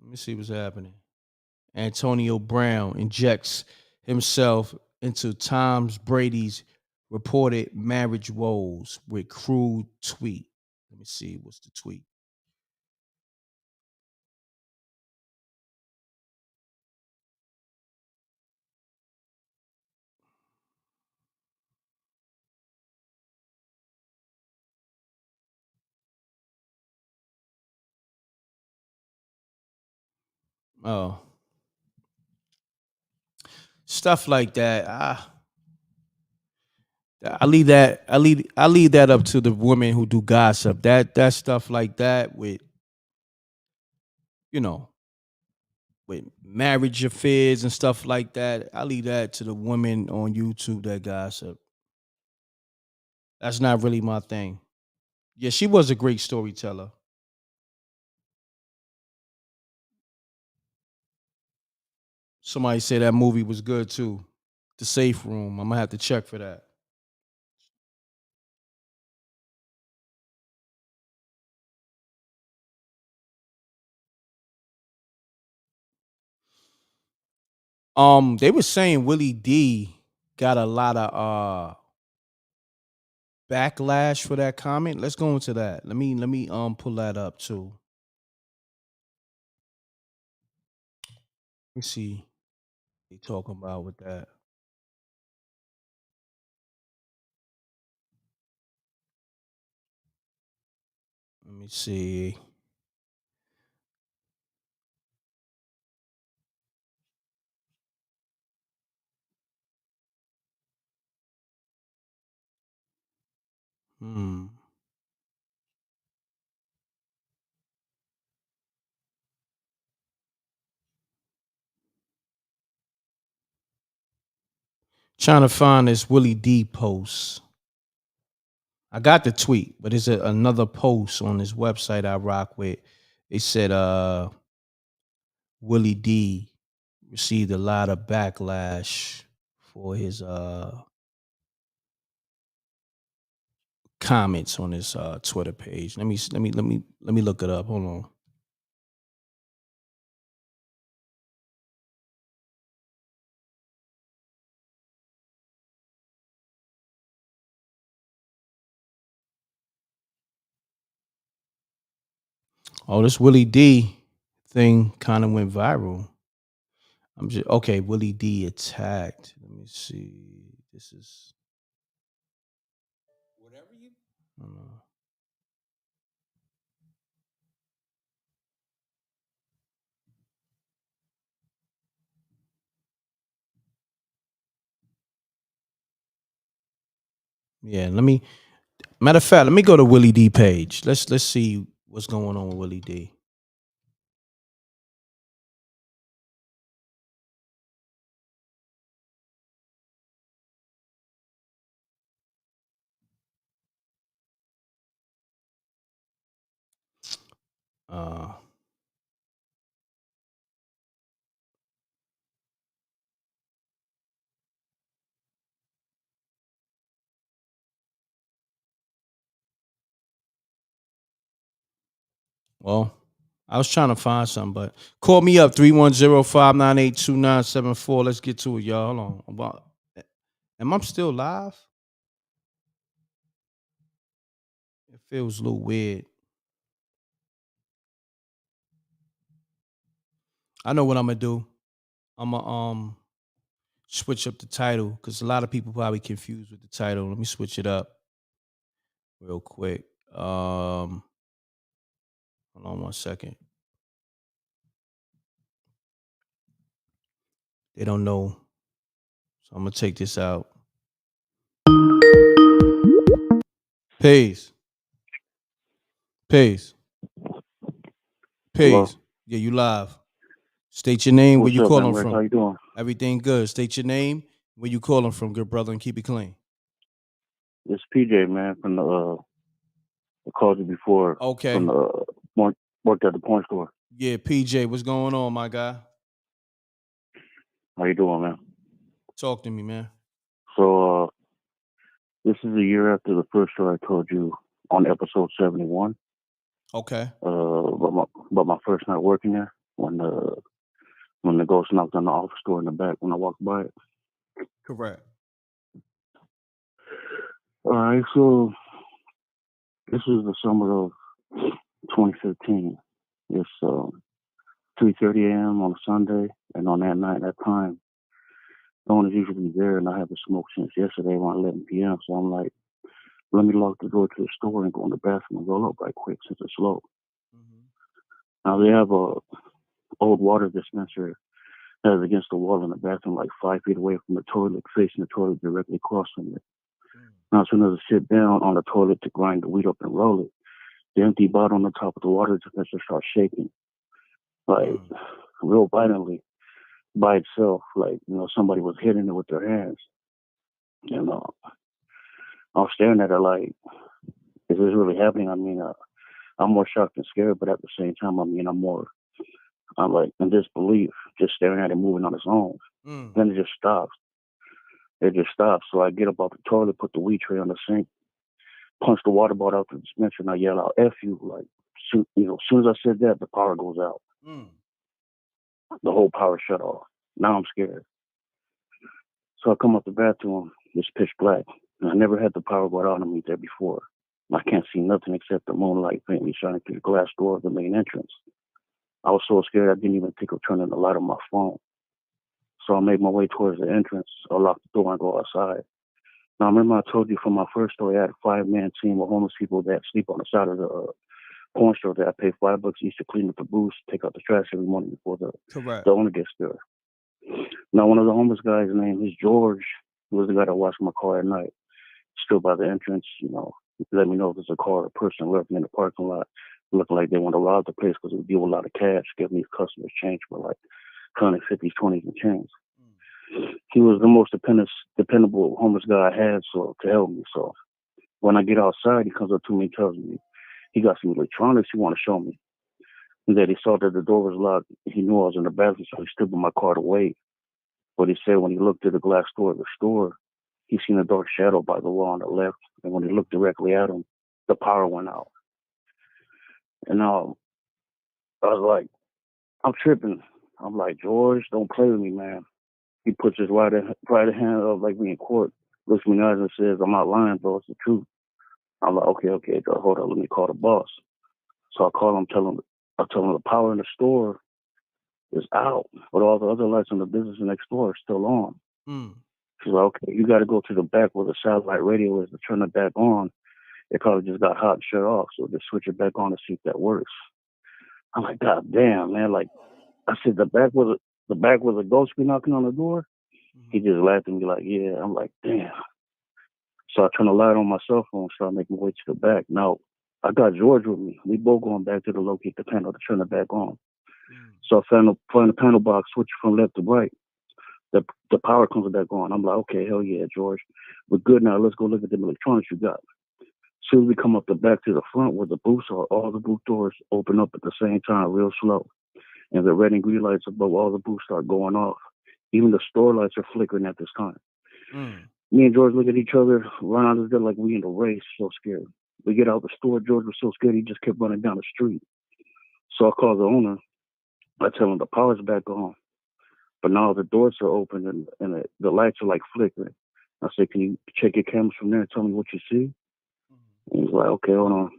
Let me see what's happening. Antonio Brown injects himself into Tom Brady's reported marriage woes with crude tweet. Let me see what's the tweet. Oh, stuff like that. I leave that. I leave that up to the women who do gossip. That stuff like that with you know with marriage affairs and stuff like that. I leave that to the women on YouTube that gossip. That's not really my thing. Yeah, she was a great storyteller. Somebody said that movie was good too. The Safe Room. I'm gonna have to check for that. They were saying Willie D got a lot of backlash for that comment. Let's go into that. Let me pull that up too. Let me see what they talking about with that. Let me see. Hmm. Trying to find this Willie D post. I got the tweet, but it's another post on this website I rock with. They said Willie D received a lot of backlash for his comments on this Twitter page. Let me look it up. Hold on. Oh, this Willie D thing kind of went viral. I'm just okay. Willie D attacked. Let me see. This is whatever you. Yeah, matter of fact, let me go to Willie D page. Let's see what's going on with Willie D. Well, I was trying to find something, but call me up 310-598-2974. Let's get to it, y'all. Hold on. Am I still live? It feels a little weird. I know what I'm gonna do. I'm gonna switch up the title because a lot of people probably confused with the title. Let me switch it up real quick. Hold on 1 second. They don't know, so I'm gonna take this out. Peace. Hello? Yeah, you live. State your name, where What's you up, calling m.reck? How from. you doing? Everything good. State your name, where you calling from, good brother, and keep it clean. It's PJ, man, from the I called you before. Okay. From the worked at the porn store. Yeah, PJ, what's going on, my guy? How you doing, man? Talk to me, man. So this is a year after the first story I told you on episode 71. Okay. But my first night working there when the ghost knocked on the office door in the back when I walked by it. Correct. All right, so this is the summer of 2015. It's 3:30 a.m. on a Sunday, and on that night, that time, no one is usually there, and I haven't smoked since yesterday around 11 p.m. So I'm like, let me lock the door to the store and go in the bathroom and roll up right quick since it's slow. Now they have a old water dispenser that is against the wall in the bathroom, like 5 feet away from the toilet, facing the toilet directly across from it. Now as soon as I sit down on the toilet to grind the weed up and roll it, the empty bottle on the top of the water dispenser starts shaking, like real violently by itself, like somebody was hitting it with their hands. I was staring at it like, is this really happening? I mean, I'm more shocked and scared, but at the same time, I mean, I'm like in disbelief, just staring at it moving on its own. Then it just stops. It just stops. So I get up off the toilet, put the weed tray on the sink, punch the water bottle out the dispenser, and I yell out, "F you!" Like, as soon as I said that, the power goes out. The whole power shut off. Now I'm scared. So I come out the bathroom. It's pitch black. And I never had the power go out on me there before. I can't see nothing except the moonlight faintly shining through the glass door of the main entrance. I was so scared I didn't even think of turning the light on my phone. So I made my way towards the entrance. I locked the door and go outside. Now, remember I told you from my first story, I had a 5-man team of homeless people that sleep on the side of the porn store that I pay $5 each to clean up the booths, take out the trash every morning before the owner gets there. Now, one of the homeless guys named is George, who was the guy that watched my car at night, still by the entrance, let me know if there's a car or a person lurking in the parking lot, looking like they want to rob the place because we deal with a lot of cash, give me customers change for like 150s, 20s, and change. He was the most dependable homeless guy I had, so to help me. So when I get outside, he comes up to me and tells me he got some electronics he want to show me. And that he saw that the door was locked. He knew I was in the bathroom, so he stood by my car to wait. But he said when he looked at the glass door of the store, he seen a dark shadow by the wall on the left, and when he looked directly at him, the power went out. And I was like, I'm tripping. I'm like, George, don't play with me, man. He puts his right hand up like we in court, looks me in the eyes and says, I'm not lying, bro. It's the truth. I'm like, okay, hold on, let me call the boss. So I call him, I tell him the power in the store is out, but all the other lights in the business next door are still on. She's like, okay, you got to go to the back where the satellite radio is to turn it back on. It probably just got hot and shut off, so just switch it back on to see if that works. I'm like, God damn, man. Like, I said, the back was a ghost be knocking on the door. He just laughed at me like, yeah. I'm like, damn. So I turned the light on my cell phone, started making my way to the back. Now, I got George with me. We both going back to the locate the panel to turn it back on. So I find the panel box, switch from left to right. The power comes back on. I'm like, okay, hell yeah, George. We're good now. Let's go look at the electronics you got. As soon as we come up the back to the front where the booths are, all the booth doors open up at the same time, real slow. And the red and green lights above all the booths start going off. Even the store lights are flickering at this time. Me and George look at each other, run out of there like we in a race, so scared. We get out the store. George was so scared he just kept running down the street. So I call the owner. I tell him the power's back on, but now the doors are open and the lights are like flickering. I said, can you check your cameras from there and tell me what you see? And he's like, okay, hold on.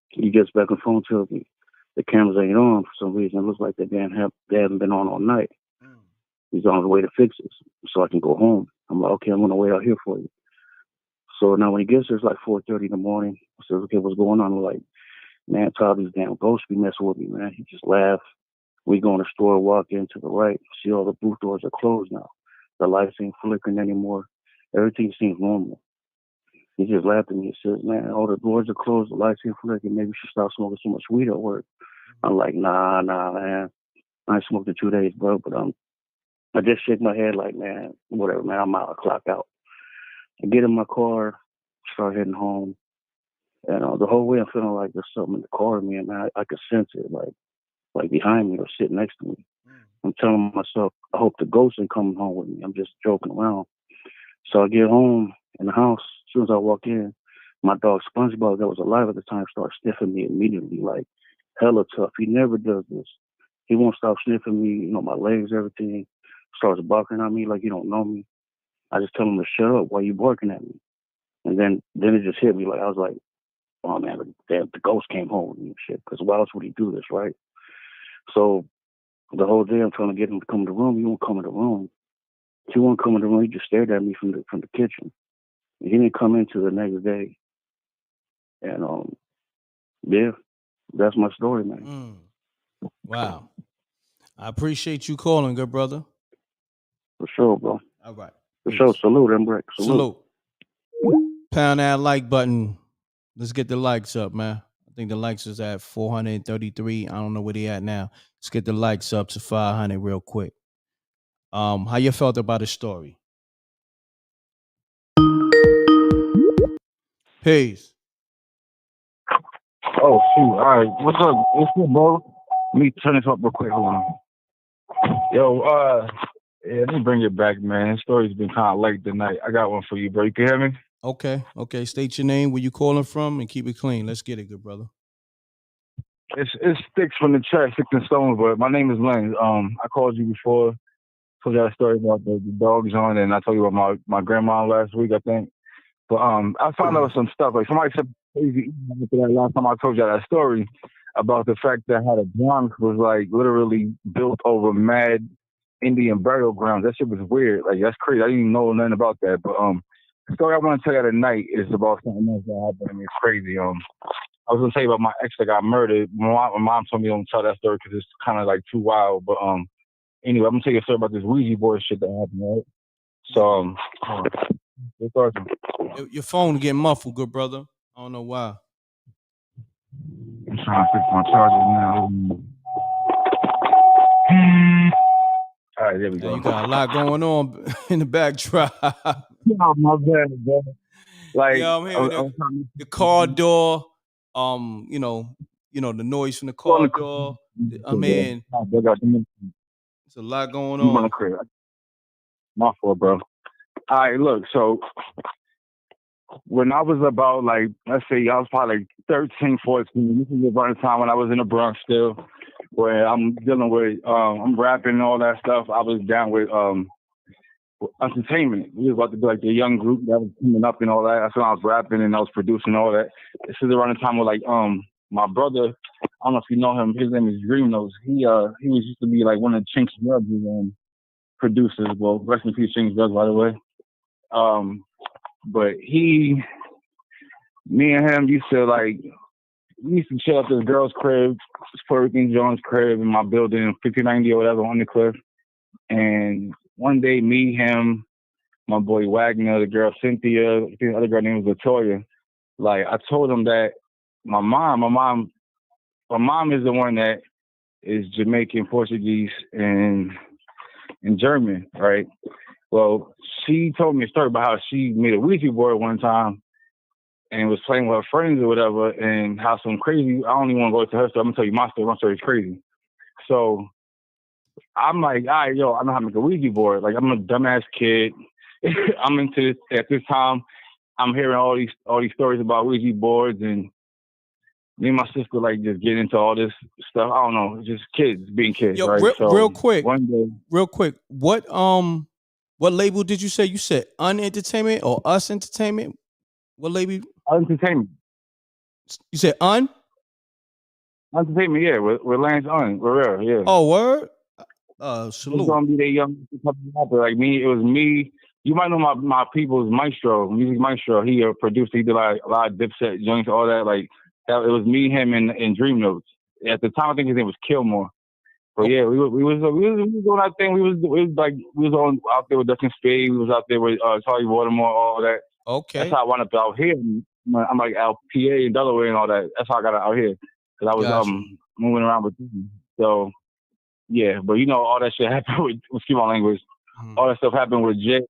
He gets back on the phone, tells me the cameras ain't on for some reason. It looks like they haven't been on all night. He's on his way to fix it so I can go home. I'm like, okay, I'm going to wait out here for you. So now when he gets there, it's like 4:30 in the morning. I said, okay, what's going on? I'm like, man, Todd, these damn ghosts be messing with me, man. He just laughed. We go in the store, walk in to the right, see all the booth doors are closed now. The lights ain't flickering anymore. Everything seems normal. He just laughed at me and says, man, all the doors are closed, the lights ain't flickering. Maybe we should stop smoking so much weed at work. I'm like, nah, man. I ain't smoked in 2 days, bro, but I just shake my head like, man, whatever, man, I'm out, I clock out. I get in my car, start heading home. And the whole way I'm feeling like there's something in the car with me, and I could sense it, like behind me or sitting next to me. I'm telling myself, I hope the ghost ain't coming home with me. I'm just joking around. So I get home in the house. As soon as I walk in, my dog SpongeBob, that was alive at the time, starts sniffing me immediately, like hella tough. He never does this. He won't stop sniffing me, my legs, everything. Starts barking at me like you don't know me. I just tell him to shut up. Why you barking at me? And then it just hit me. Like I was like, oh man, the ghost came home with me and shit. Because why else would he do this, right? So the whole day I'm trying to get him to come in the room. He won't come in the room. He won't come in the room. He just stared at me from the kitchen. He didn't come into the next day. And yeah, that's my story, man. Wow. I appreciate you calling, good brother. For sure, bro. All right. For sure. Salute, m.reck. Salute. Pound that like button. Let's get the likes up, man. I think the likes is at 433. I don't know where they at now. Let's get the likes up to 500 real quick. How you felt about the story? Peace. Oh shoot! All right, what's up? What's up, bro? Let me turn this up real quick. Hold on. Yo, yeah, let me bring it back, man. This story's been kind of late tonight. I got one for you, bro. You can hear me? Okay. State your name, where you calling from, and keep it clean. Let's get it, good brother. It's sticks from the church, sticks and stones, but my name is Lane. I called you before, told you that story about the dogs on, and I told you about my grandma last week, I think. But I found out some stuff. Like somebody said crazy after that last time I told you that story about the fact that how the Bronx was like literally built over mad Indian burial grounds. That shit was weird. Like that's crazy. I didn't even know nothing about that. But the story I want to tell you tonight is about something else that happened to me. It's crazy. I was gonna tell you about my ex that got murdered. My mom told me don't tell that story because it's kind of like too wild. But anyway, I'm gonna tell you a story about this Ouija board shit that happened, right? So your phone getting muffled, good brother. I don't know why. I'm trying to fix my charger now. All right, there we go. You got a lot going on in the backdrop. Oh, my bad, bro. Like, yeah, I'm hearing the car door. You know, the noise from the car door. I mean, there's a lot going on. My fault, bro. All right, look. So when I was about like, let's say I was probably like 13, 14. This is around the time when I was in the Bronx still, where I'm dealing with, I'm rapping and all that stuff. I was down with entertainment. We was about to be like the young group that was coming up and all that. That's when I was rapping and I was producing all that. This is around the time where like my brother, I don't know if you know him, his name is Dream Nose. He was used to be like one of Chinks Drugs producers. Well, rest in peace, Chinks Drugs, by the way. But me and him used to like, we used to chill at this girl's crib, Puerto Rican Jones' crib in my building, 5090 or whatever on the cliff. And one day, me, him, my boy Wagner, the girl Cynthia, I think the other girl named was Latoya. Like I told him that my mom is the one that is Jamaican, Portuguese, and German, right? Well, she told me a story about how she made a Ouija board one time and was playing with her friends or whatever, and how some crazy, I don't even want to go to her story. I'm going to tell you my story. My story is crazy. So I'm like, all right, yo, I know how to make a Ouija board. Like, I'm a dumbass kid. I'm into this. At this time, I'm hearing all these stories about Ouija boards, and me and my sister, like, just get into all this stuff. I don't know, just kids being kids, Yo, right? real quick, one day, what label did you say? You said Unentertainment or Us Entertainment? What label? Entertainment. You said Entertainment, yeah. We're Lance On. We're real, yeah. Oh, word? Salute. It's gonna be the young rapper. Like me, it was me. You might know my people's Maestro, Music Maestro. He produced. He did like a lot of Dipset joints, all that. Like that. It was me, him, and Dream Notes. At the time, I think his name was Kilmore. But yeah, we was doing our thing. We was on out there with Dustin Spade. We was out there with Charlie Baltimore, all that. Okay. That's how I wound up out here. I'm like out PA and Delaware and all that. That's how I got out here because I was moving around with them. So yeah, but you know all that shit happened with excuse my language. All that stuff happened with Jay.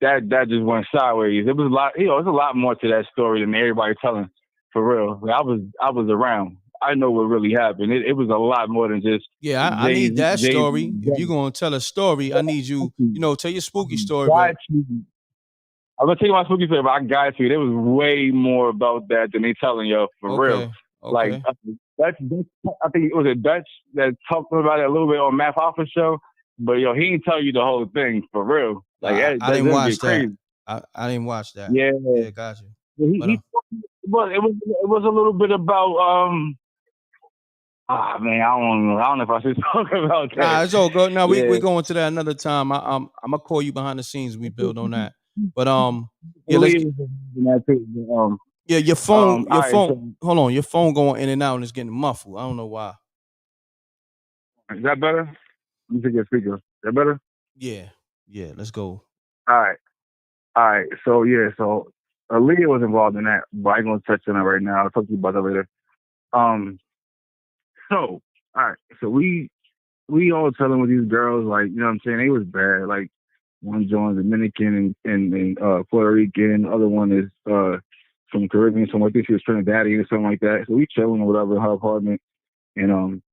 That just went sideways. It was a lot. There's a lot more to that story than everybody telling. For real, like, I was around. I know what really happened. It was a lot more than just. Yeah, I need that story. If you're gonna tell a story, I need you. Tell your spooky story. But I'm gonna tell you my spooky story, but I got you. There was way more about that than they telling you for real. Okay. Like that's I think it was a Dutch that talked about it a little bit on Math Office show, but he didn't tell you the whole thing for real. Like I didn't watch that. Crazy. I didn't watch that. Yeah, got you. But it was a little bit about man, I don't know if I should talk about that. Nah, it's all good. Now we're going to that another time. I'm gonna call you behind the scenes. We build on that. But your phone. Hold on, your phone going in and out and it's getting muffled. I don't know why. Is that better? Let me take your speaker. Is that better? Yeah. Let's go. All right. So Aaliyah was involved in that, but I ain't gonna touch on that right now. I'll talk to you about that later. So all right. So we all telling with these girls, like, you know what I'm saying, they was bad. Like one joins Dominican and Puerto Rican, the other one is from Caribbean, something like this. She was Trinidadian or something like that. So we chilling or whatever in her apartment, and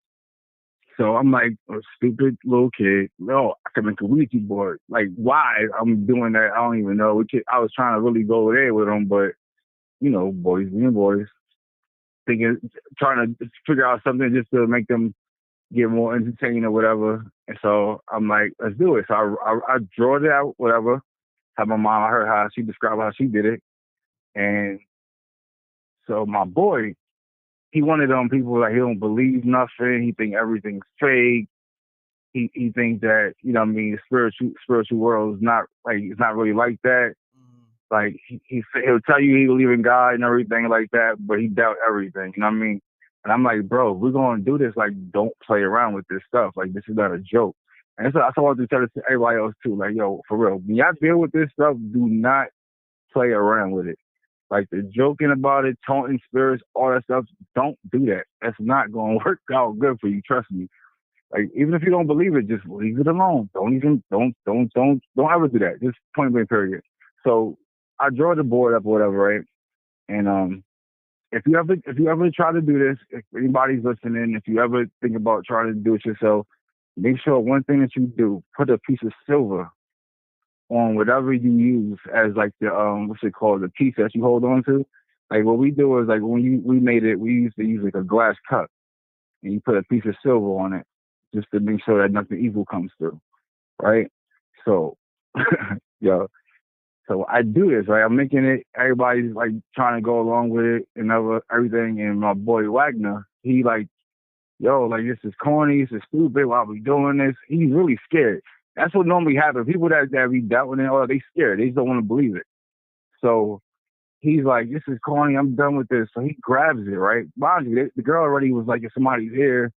so I'm like a stupid little kid. No, I can make a Ouija board. Like, why I'm doing that, I don't even know. I was trying to really go there with them, but boys being boys, trying to figure out something just to make them get more entertained or whatever. And so I'm like, let's do it. So I drew it out, whatever. Had my mom, I heard how she described how she did it. And so my boy, he one of them people like he don't believe nothing. He think everything's fake. He thinks that, the spiritual world is not like, it's not really like that. Like he'll tell you he believe in God and everything like that, but he doubt everything. You know what I mean? And I'm like, bro, we're going to do this. Like, don't play around with this stuff. Like, this is not a joke. And so I wanted to tell this to everybody else too. Like, yo, for real, when y'all deal with this stuff, do not play around with it. Like the joking about it, taunting spirits, all that stuff, don't do that. That's not going to work out good for you. Trust me. Like, even if you don't believe it, just leave it alone. Don't ever do that. Just point blank period. So I draw the board up or whatever, right? And if you ever try to do this, if anybody's listening, if you ever think about trying to do it yourself, make sure one thing that you do, put a piece of silver on whatever you use as like the what's it called, the piece that you hold on to. Like what we do is like when we made it, we used to use like a glass cup and you put a piece of silver on it just to make sure that nothing evil comes through, right? So, yo, so I do this, right? I'm making it. Everybody's like trying to go along with it and everything. And my boy Wagner, he like, yo, like this is corny, this is stupid. Why are we doing this? He's really scared. That's what normally happens. People that be doubting it, or they scared. They just don't want to believe it. So he's like, this is corny. I'm done with this. So he grabs it, right? Mind you, the girl already was like, if somebody's here,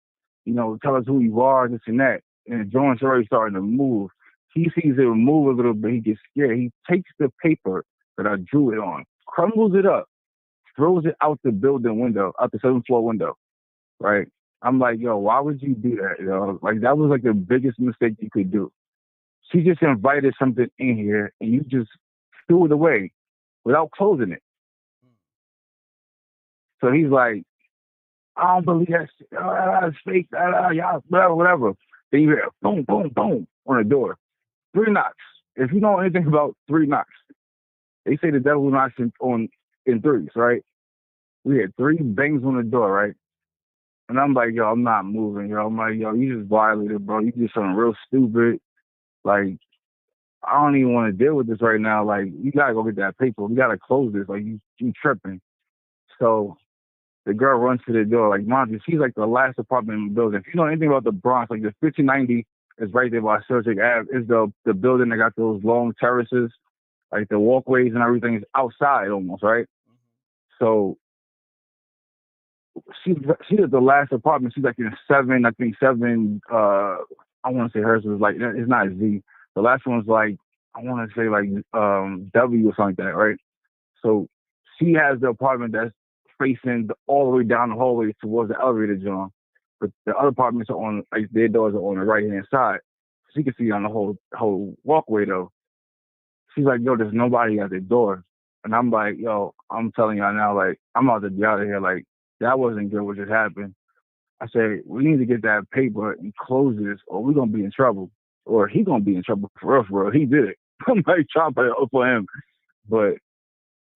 you know, tell us who you are, this and that. And the joint's already starting to move. He sees it move a little bit. He gets scared. He takes the paper that I drew it on, crumbles it up, throws it out the building window, out the 7th floor window, right? I'm like, yo, why would you do that? You know, like that was like the biggest mistake you could do. She just invited something in here and you just threw it away without closing it. So he's like, I don't believe that shit. It's fake. Yeah, whatever. Then you hear boom, boom, boom on the door. 3 knocks. If you know anything about 3 knocks, they say the devil knocks in threes, right? We had 3 bangs on the door, right? And I'm like, yo, I'm not moving, yo. I'm like, yo, you just violated, bro. You did something real stupid. Like, I don't even want to deal with this right now. Like, you gotta go get that paper. We gotta close this. Like, you tripping. So the girl runs to the door. Like, mind she's like the last apartment in the building. If you know anything about the Bronx, like the 1590 is right there by Celtic Ave. Is the building that got those long terraces, like the walkways and everything is outside almost, right? So she's at the last apartment. She's like in 7, I think 7. I want to say hers was like, it's not Z. The last one was like, I want to say like W or something like that, right? So she has the apartment that's facing all the way down the hallway towards the elevator, John. But the other apartments are on, like their doors are on the right hand side. She can see on the whole walkway though. She's like, yo, there's nobody at the door. And I'm like, yo, I'm telling y'all now, like, I'm about to be out of here. Like, that wasn't good what just happened. I said, we need to get that paper and close this or we're going to be in trouble. Or he going to be in trouble for real. He did it. I'm like, trying to put it up for him. But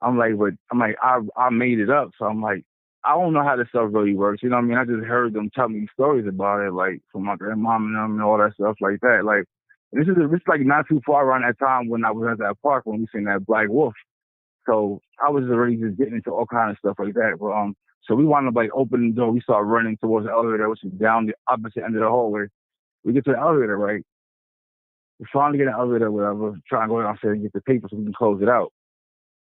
I made it up. So I'm like, I don't know how this stuff really works. You know what I mean? I just heard them tell me stories about it, like from my grandmom and them and all that stuff like that. Like, this is like not too far around that time when I was at that park when we seen that black wolf. So I was already just getting into all kind of stuff like that. But so we wound up like opening the door. We started running towards the elevator, which is down the opposite end of the hallway. We get to the elevator, right? We're trying to get an elevator, whatever. Trying to go downstairs and get the paper so we can close it out.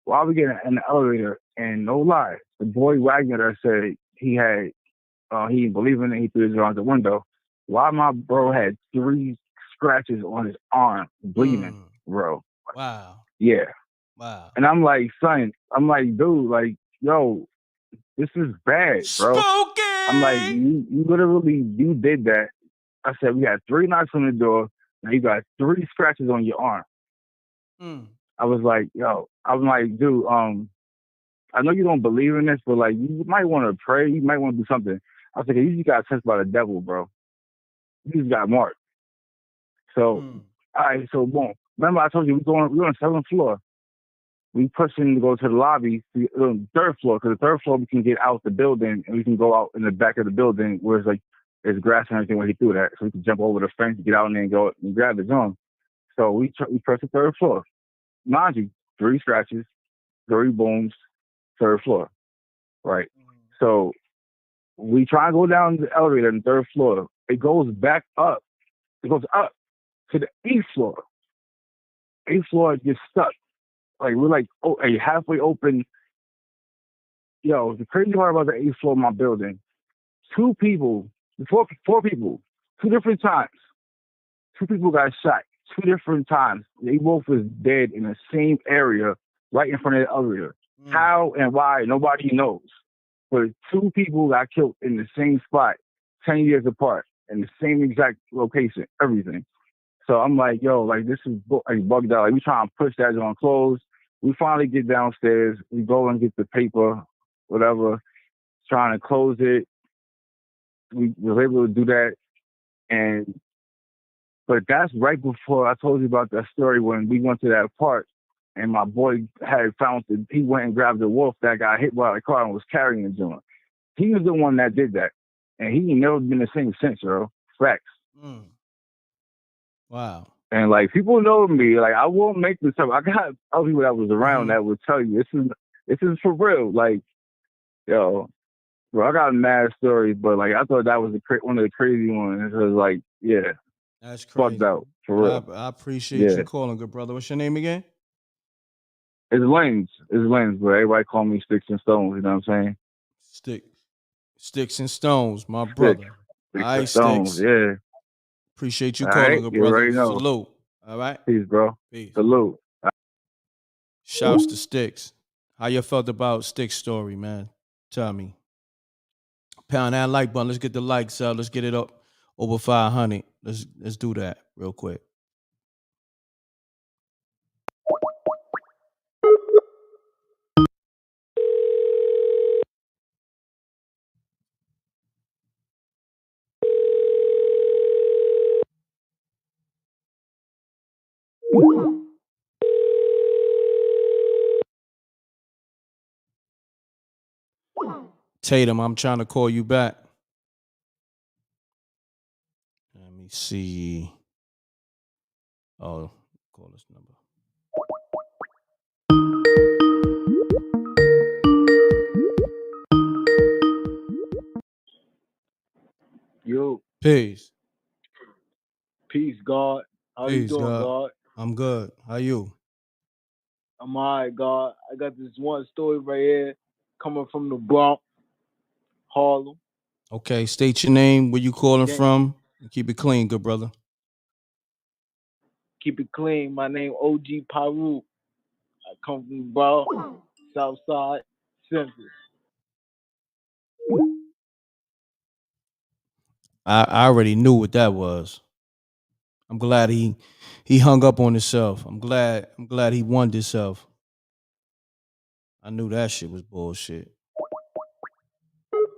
While we get in the elevator, and no lie, the boy Wagner that said he didn't believe in it, he threw his arm out the window. While my bro had 3 scratches on his arm, bleeding, bro. Wow. Yeah. Wow. And I'm like, son, dude, like, yo, this is bad, bro. Spooky! I'm like, you literally, you did that. I said, we got 3 knocks on the door. Now you got 3 scratches on your arm. I was like, yo, I'm like, dude, I know you don't believe in this, but like, you might want to pray. You might want to do something. I was like, you just got touched by the devil, bro. You just got marked. So, all right, so boom. Remember I told you we're on the 7th floor. We pushing to go to the lobby, the 3rd floor, because the 3rd floor we can get out the building and we can go out in the back of the building where it's like there's grass and everything where he threw that, so we can jump over the fence, get out in there and go and grab the drum. So we press the 3rd floor. Mind you, 3 scratches, 3 booms, 3rd floor, right? So we try and go down the elevator on the 3rd floor. It goes back up. It goes up to the 8th floor. 8th floor gets stuck. Like, we're like, halfway open. Yo, the crazy part about the 8th floor of my building, 4 people, 2 different times. 2 people got shot 2 different times. They both was dead in the same area right in front of the elevator. How and why, nobody knows. But 2 people got killed in the same spot, 10 years apart, in the same exact location, everything. So I'm like, yo, like, this is bugged out. Like, we trying to push that on close. We finally get downstairs. We go and get the paper, whatever, trying to close it. We was able to do that. And But that's right before I told you about that story when we went to that park and my boy had found it. He went and grabbed the wolf that got hit by a car and was carrying the joint. He was the one that did that. And he ain't never been the same since, bro. Facts. Wow. And like people know me, like I won't make this up. I got other people that was around that would tell you this is for real. Like, yo, bro, I got mad stories, but like I thought that was one of the crazy ones. It was like, yeah, that's crazy. Fucked out for real. I appreciate Yeah. you calling, good brother. What's your name again? It's Lanes, but everybody call me Sticks and Stones. You know what I'm saying? Sticks and Stones, my brother. Sticks All and right, Stones, Sticks. yeah. Appreciate you All calling, right, good you brother. already know. Salute. All right. Peace, bro. Peace. Salute. Shouts to Sticks. How you felt about Sticks' story, man? Tell me. Pound that like button. Let's get the likes up. Let's get it up over 500. Let's do that real quick. Tatum, I'm trying to call you back. Let me see. Oh, call this number. Yo. Peace. Peace, God. How you Peace, doing, God. God? I'm good. How you? I'm alright, God. I got this one story right here coming from the Bronx, Harlem. Okay, state your name, where you calling Yeah. from, and keep it clean, good brother. Keep it clean. My name OG Paru. I come from the Bronx, South Side, Central. I already knew what that was. I'm glad he hung up on himself. I'm glad he won himself. I knew that shit was bullshit.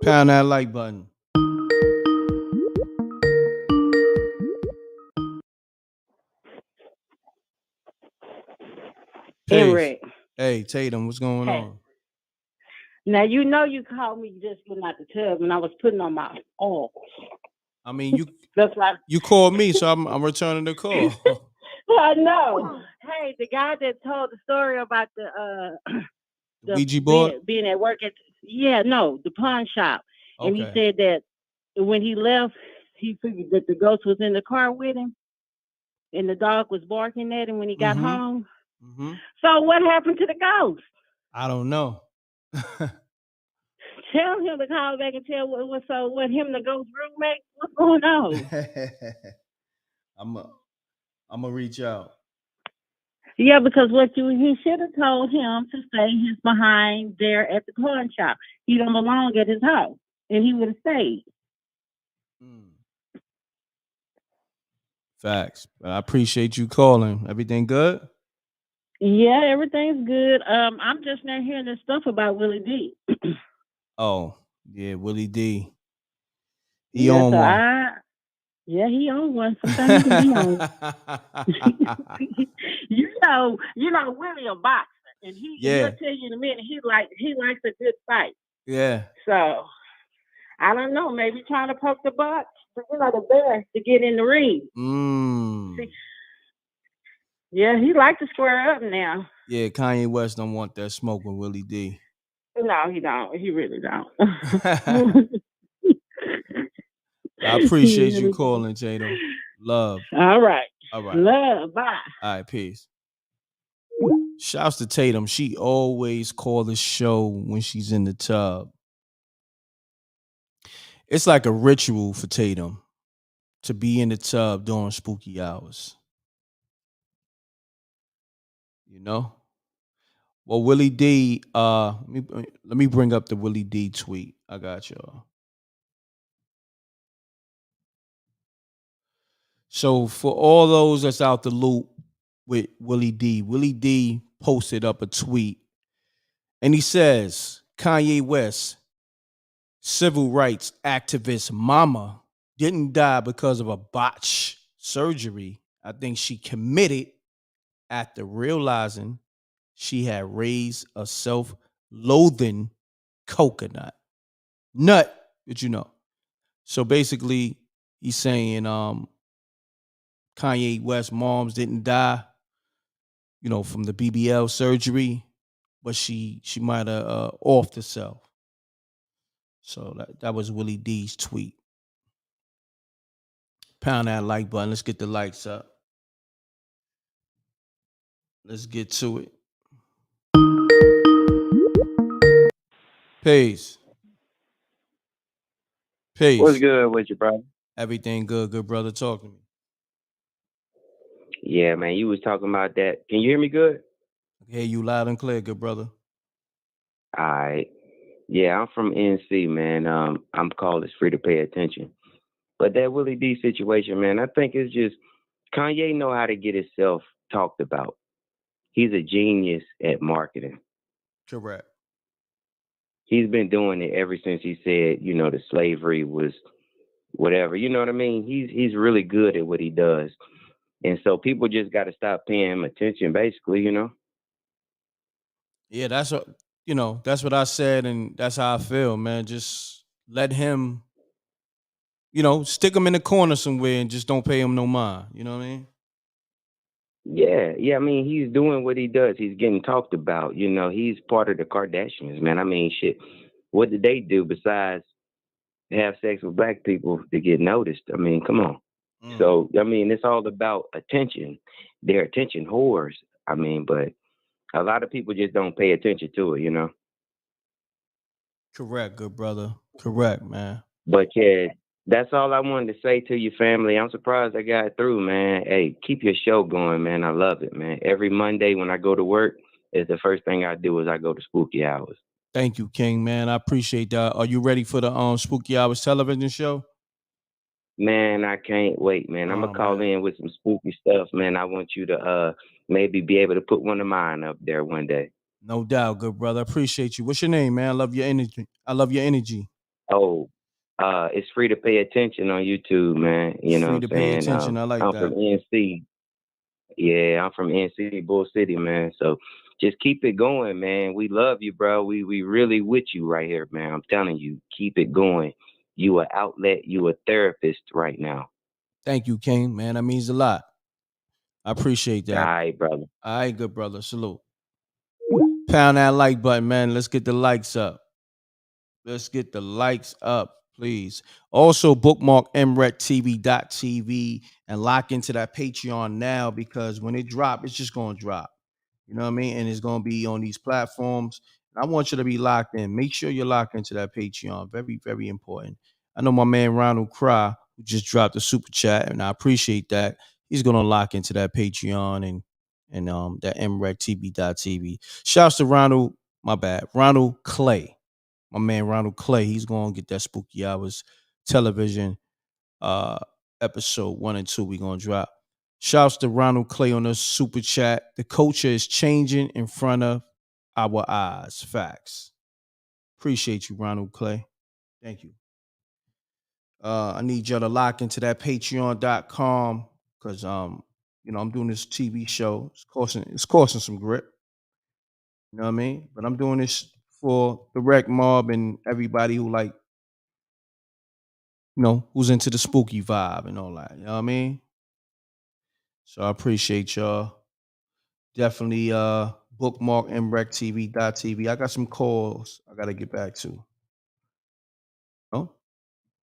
Pound that like button. Peace. m.reck. Hey, Tatum, what's going on? Now you know you called me just getting out the tub and I was putting on my oil. I mean, you That's like you called me, so I'm returning the call. I know. Hey, the guy that told the story about the Ouija board? being at work at the pawn shop. And he Okay. said that when he left, he figured that the ghost was in the car with him and the dog was barking at him when he got home. Mm-hmm. So what happened to the ghost? I don't know. Tell him to call back and tell what him and the ghost roommate, what's going on? I'm gonna reach out. Yeah, because he should have told him to stay his behind there at the pawn shop. He don't belong at his house, and he would have stayed. Facts. I appreciate you calling. Everything good? Yeah, everything's good. I'm just not hearing this stuff about Willie D. Oh, yeah, Willie D. He on one. He on one. Sometimes he can be on one. you know, Willie a boxer, and he'll tell you in a minute he likes a good fight. Yeah. So I don't know, maybe trying to poke the buck, the bear to get in the ring. Yeah, he like to square up now. Yeah, Kanye West don't want that smoke with Willie D. No, he don't. He really don't. I appreciate you calling, Jado. Love. All right. Love. Bye. All right, peace. Shouts to Tatum. She always call the show when she's in the tub. It's like a ritual for Tatum to be in the tub during spooky hours. You know? Well, Willie D, let me bring up the Willie D tweet. I got y'all. So for all those that's out the loop with Willie D posted up a tweet and he says, Kanye West, civil rights activist mama, didn't die because of a botched surgery, I think she committed after realizing she had raised a self-loathing coconut nut. Did you know? So basically, he's saying Kanye West moms didn't die, from the BBL surgery, but she might have offed herself. So that was Willie D's tweet. Pound that like button. Let's get the likes up. Let's get to it. Peace. Peace. What's good with you, brother? Everything good, good brother. Talk to me. Yeah, man, you was talking about that. Can you hear me good? I hear you loud and clear, good brother. All right. Yeah, I'm from NC, man. I'm called it's free to pay attention. But that Willie D situation, man, I think it's just Kanye know how to get himself talked about. He's a genius at marketing. Correct. He's been doing it ever since he said, the slavery was whatever. You know what I mean? He's really good at what he does. And so people just got to stop paying him attention, basically, Yeah, that's what I said, and that's how I feel, man. Just let him, stick him in the corner somewhere and just don't pay him no mind. You know what I mean? Yeah. I mean, he's doing what he does. He's getting talked about. He's part of the Kardashians, man. I mean, shit. What did they do besides have sex with black people to get noticed? I mean, come on. So, I mean, it's all about attention. They're attention whores. I mean, but a lot of people just don't pay attention to it, Correct, good brother. Correct, man. But yeah, that's all I wanted to say to your family. I'm surprised I got through, man. Hey, keep your show going, man. I love it, man. Every Monday when I go to work, is the first thing I do is I go to Spooky Hours. Thank you, King, man. I appreciate that. Are you ready for the Spooky Hours television show? Man, I can't wait, man. I'm gonna call in with some spooky stuff, man. I want you to maybe be able to put one of mine up there one day. No doubt, good brother. I appreciate you. What's your name, man? I love your energy. Oh, it's free to pay attention on YouTube, man. You know Free what to I'm pay saying? attention. I like I'm that. from NC. Yeah, I'm from NC, Bull City, man. So just keep it going, man. We love you, bro. We really with you right here, man. I'm telling you, keep it going. You an outlet, you a therapist right now. Thank you, King, man. That means a lot. I appreciate that. All right, brother. All right, good brother. Salute. Pound that like button, man. Let's get the likes up. Let's get the likes up, please. Also, bookmark mrecktv.tv and lock into that Patreon now, because when it drop, it's just going to drop. You know what I mean? And it's going to be on these platforms. I want you to be locked in. Make sure you're locked into that Patreon. Very, very important. I know my man Ronald Cry, who just dropped a super chat, and I appreciate that. He's going to lock into that Patreon and that mrecktv.tv. Shouts to Ronald, Ronald Clay. My man Ronald Clay, he's going to get that Spooky Hours television episode 1 and 2 we're going to drop. Shouts to Ronald Clay on the super chat. The culture is changing in front of our eyes. Facts. Appreciate you, Ronald Clay. Thank you. I need y'all to lock into that patreon.com because I'm doing this TV show. It's costing some grip. You know what I mean? But I'm doing this for the rec mob and everybody who who's into the spooky vibe and all that. You know what I mean? So I appreciate y'all. Definitely bookmark mrecktv.tv. I got some calls I gotta get back to.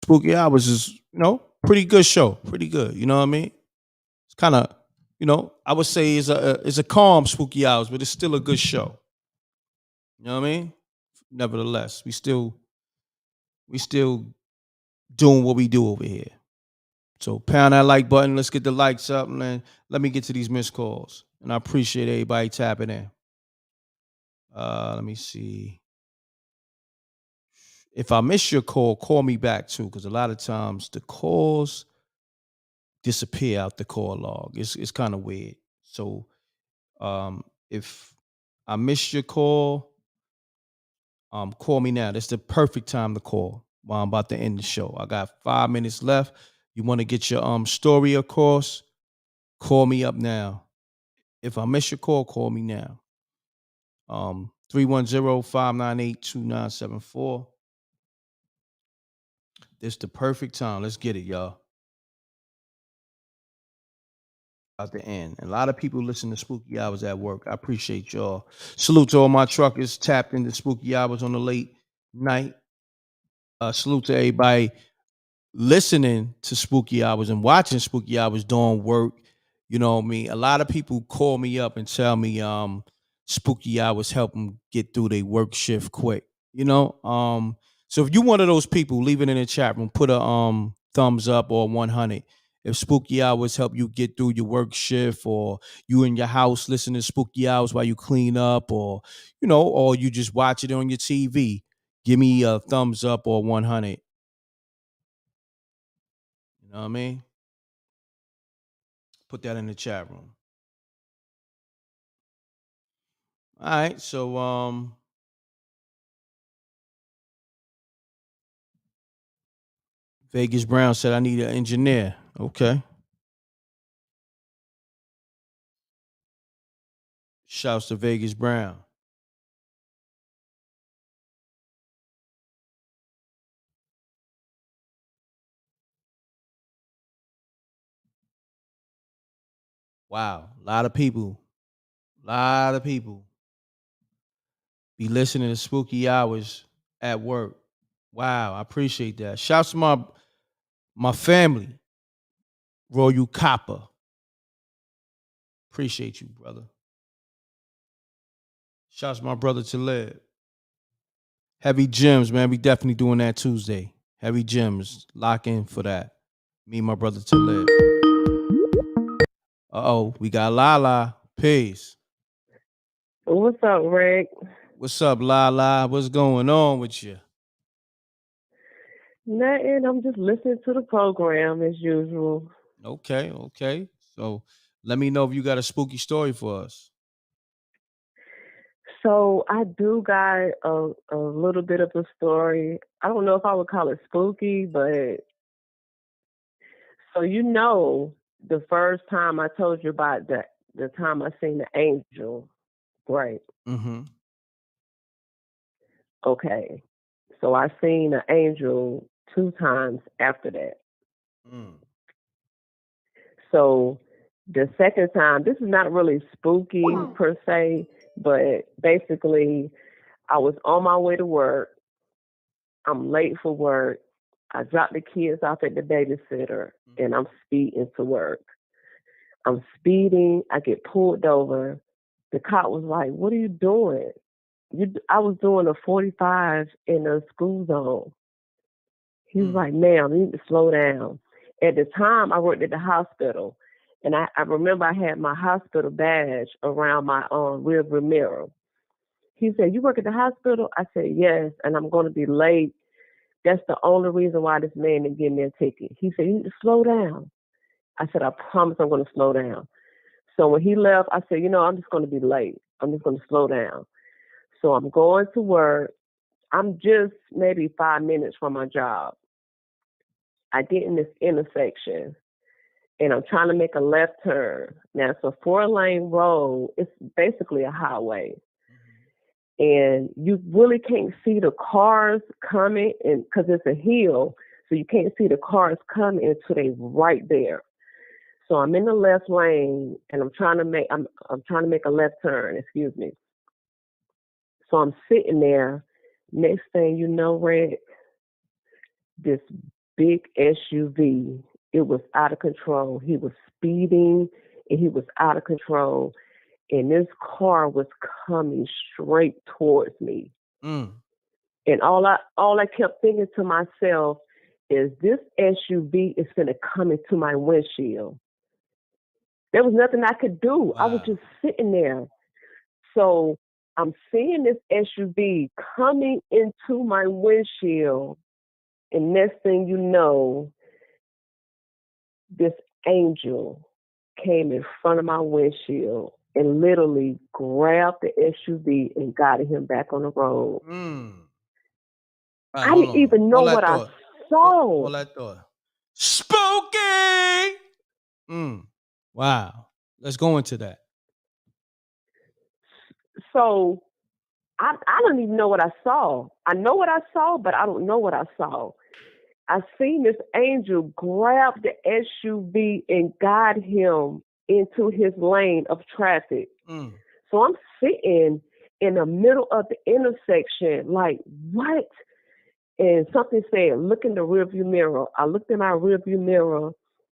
Spooky Hours is, pretty good show. Pretty good. You know what I mean? It's kind of, I would say it's a calm Spooky Hours, but it's still a good show. You know what I mean? Nevertheless, we still doing what we do over here. So pound that like button. Let's get the likes up, man. Let me get to these missed calls. And I appreciate everybody tapping in. Let me see. If I miss your call, call me back too, because a lot of times the calls disappear out the call log. It's kind of weird. So if I miss your call, call me now. That's the perfect time to call while I'm about to end the show. I got 5 minutes left. You want to get your story across? Call me up now. If I miss your call me now. 310-598-2974. This the perfect time. Let's get it, y'all. At the end. A lot of people listen to Spooky Hours at work. I appreciate y'all. Salute to all my truckers tapped into Spooky Hours on the late night. Salute to everybody listening to Spooky Hours and watching Spooky Hours doing work. You know what I mean? A lot of people call me up and tell me Spooky Hours help them get through their work shift quick. You know? So if you're one of those people, leave it in the chat room. Put a thumbs up or 100. If Spooky Hours help you get through your work shift, or you in your house listen to Spooky Hours while you clean up, or or you just watch it on your TV, give me a thumbs up or 100. You know what I mean? Put that in the chat room. All right, so Vegas Brown said I need an engineer. Okay. Shouts to Vegas Brown. Wow, a lot of people be listening to Spooky Hours at work. Wow, I appreciate that. Shouts to my family, Royal Copper. Appreciate you, brother. Shouts to my brother Talib. Heavy Gems, man. We definitely doing that Tuesday. Heavy Gems. Lock in for that. Me and my brother Talib. We got Lala. Peace. What's up, Rick? What's up, Lala? What's going on with you? Nothing. I'm just listening to the program as usual. Okay. So let me know if you got a spooky story for us. So I do got a little bit of a story. I don't know if I would call it spooky, but so the first time I told you about the time I seen the angel, right? Mm-hmm. Okay. So I seen an angel 2 times after that. So the second time, this is not really spooky per se, but basically I was on my way to work. I'm late for work. I dropped the kids off at the babysitter and I'm speeding to work. I'm speeding. I get pulled over. The cop was like, "What are you doing?" I was doing a 45 in a school zone. He was like, "Ma'am, you need to slow down." At the time, I worked at the hospital, and I remember I had my hospital badge around my rearview mirror. He said, "You work at the hospital?" I said, "Yes, and I'm going to be late. That's the only reason why this man didn't give me a ticket." He said, "You need to slow down." I said, "I promise I'm going to slow down." So when he left, I said, "I'm just going to be late. I'm just going to slow down." So I'm going to work. I'm just maybe 5 minutes from my job. I get in this intersection and I'm trying to make a left turn. Now it's a 4-lane road. It's basically a highway. And you really can't see the cars coming because it's a hill. So you can't see the cars coming until they right there. So I'm in the left lane and I'm trying to make a left turn, excuse me. So I'm sitting there. Next thing you know, Red, this big SUV, it was out of control. He was speeding and he was out of control. And this car was coming straight towards me. And all I kept thinking to myself is this SUV is going to come into my windshield. There was nothing I could do. Wow. I was just sitting there. So I'm seeing this SUV coming into my windshield. And next thing you know, this angel came in front of my windshield and literally grabbed the SUV and guided him back on the road. Right, I didn't even know what I saw. Hold that thought. Spooky Spooky. Wow. Let's go into that. So I don't even know what I saw. I know what I saw, but I don't know what I saw. I seen this angel grab the SUV and guide him into his lane of traffic. So I'm sitting in the middle of the intersection, like, what? And something said, look in the rearview mirror. I looked in my rearview mirror,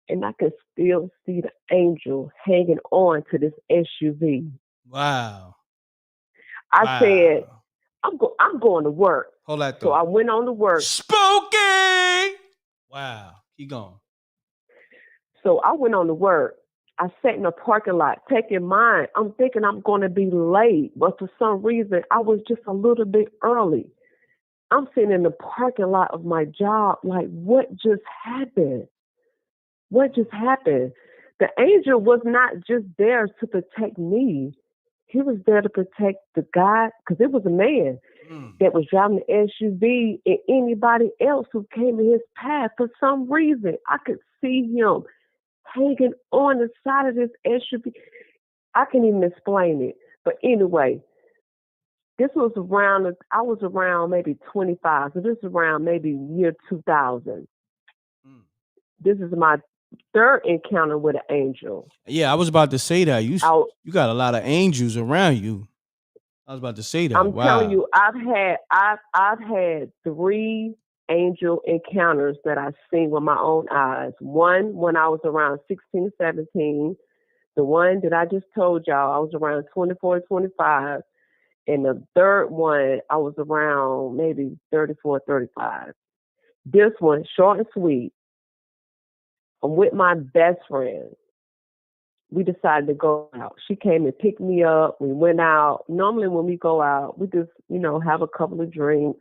and I could still see the angel hanging on to this SUV. Wow. I said, I'm going to work. Hold that So thought. I went on to work. Spooky. Wow. Keep going. So I went on to work. I sat in a parking lot, taking mine. I'm thinking I'm going to be late, but for some reason, I was just a little bit early. I'm sitting in the parking lot of my job, like, what just happened? What just happened? The angel was not just there to protect me. He was there to protect the guy, because it was a man that was driving the SUV, and anybody else who came in his path. For some reason, I could see him hanging on the side of this SUV. I can't even explain it. But anyway, this was around, I was around maybe 25. So this is around maybe year 2000. This is my third encounter with an angel. Yeah, I was about to say that. You got a lot of angels around you. I was about to say that. I'm wow. telling you, I've had 3 angel encounters that I've seen with my own eyes. One when I was around 16, 17. The one that I just told y'all, I was around 24, 25. And the third one, I was around maybe 34, 35. This one, short and sweet. I'm with my best friend. We decided to go out. She came and picked me up. We went out. Normally when we go out, we just, have a couple of drinks,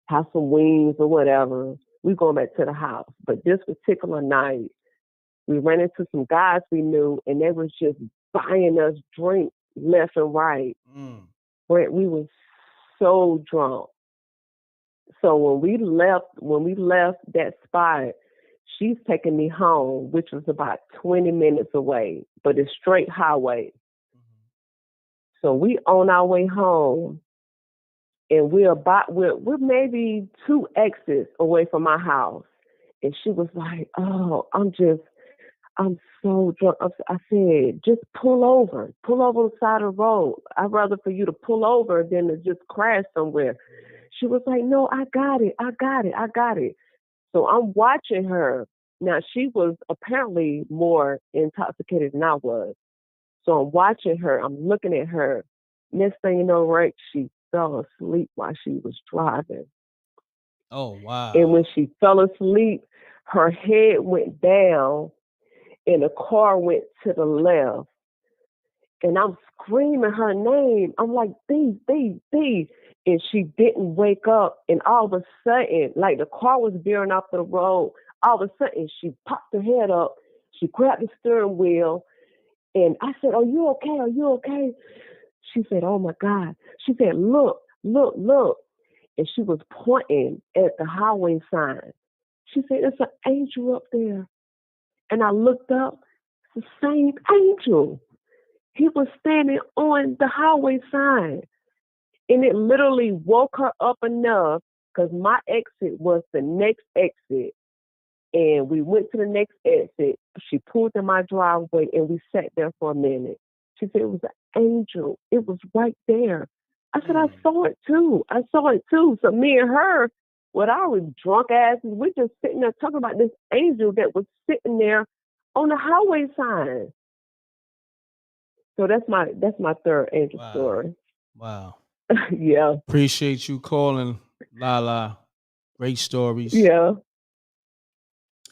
have some wings or whatever. We going back to the house. But this particular night, we ran into some guys we knew, and they was just buying us drinks left and right. We were so drunk. So when we left that spot, she's taking me home, which was about 20 minutes away, but it's straight highway. So we on our way home, and we're maybe 2 exits away from my house. And she was like, "Oh, I'm so drunk." I said, "Just pull over on the side of the road. I'd rather for you to pull over than to just crash somewhere." She was like, "No, I got it." So I'm watching her. Now, she was apparently more intoxicated than I was. So I'm watching her. I'm looking at her. Next thing you know, right, she fell asleep while she was driving. Oh, wow. And when she fell asleep, her head went down and the car went to the left. And I'm screaming her name. I'm like, "B, B, B." And she didn't wake up. And all of a sudden, like the car was veering off the road, all of a sudden she popped her head up. She grabbed the steering wheel. And I said, "Are you okay? Are you okay?" She said, "Oh my God." She said, "Look, look, look." And she was pointing at the highway sign. She said, "It's an angel up there." And I looked up, it's the same angel. He was standing on the highway sign. And it literally woke her up enough, because my exit was the next exit. And we went to the next exit. She pulled in my driveway, and we sat there for a minute. She said it was an angel. It was right there. I said, "I saw it too. I saw it too." So me and her, with our drunk asses, we're just sitting there talking about this angel that was sitting there on the highway sign. So that's my third angel story. Wow. Yeah. Appreciate you calling, Lala. Great stories. Yeah.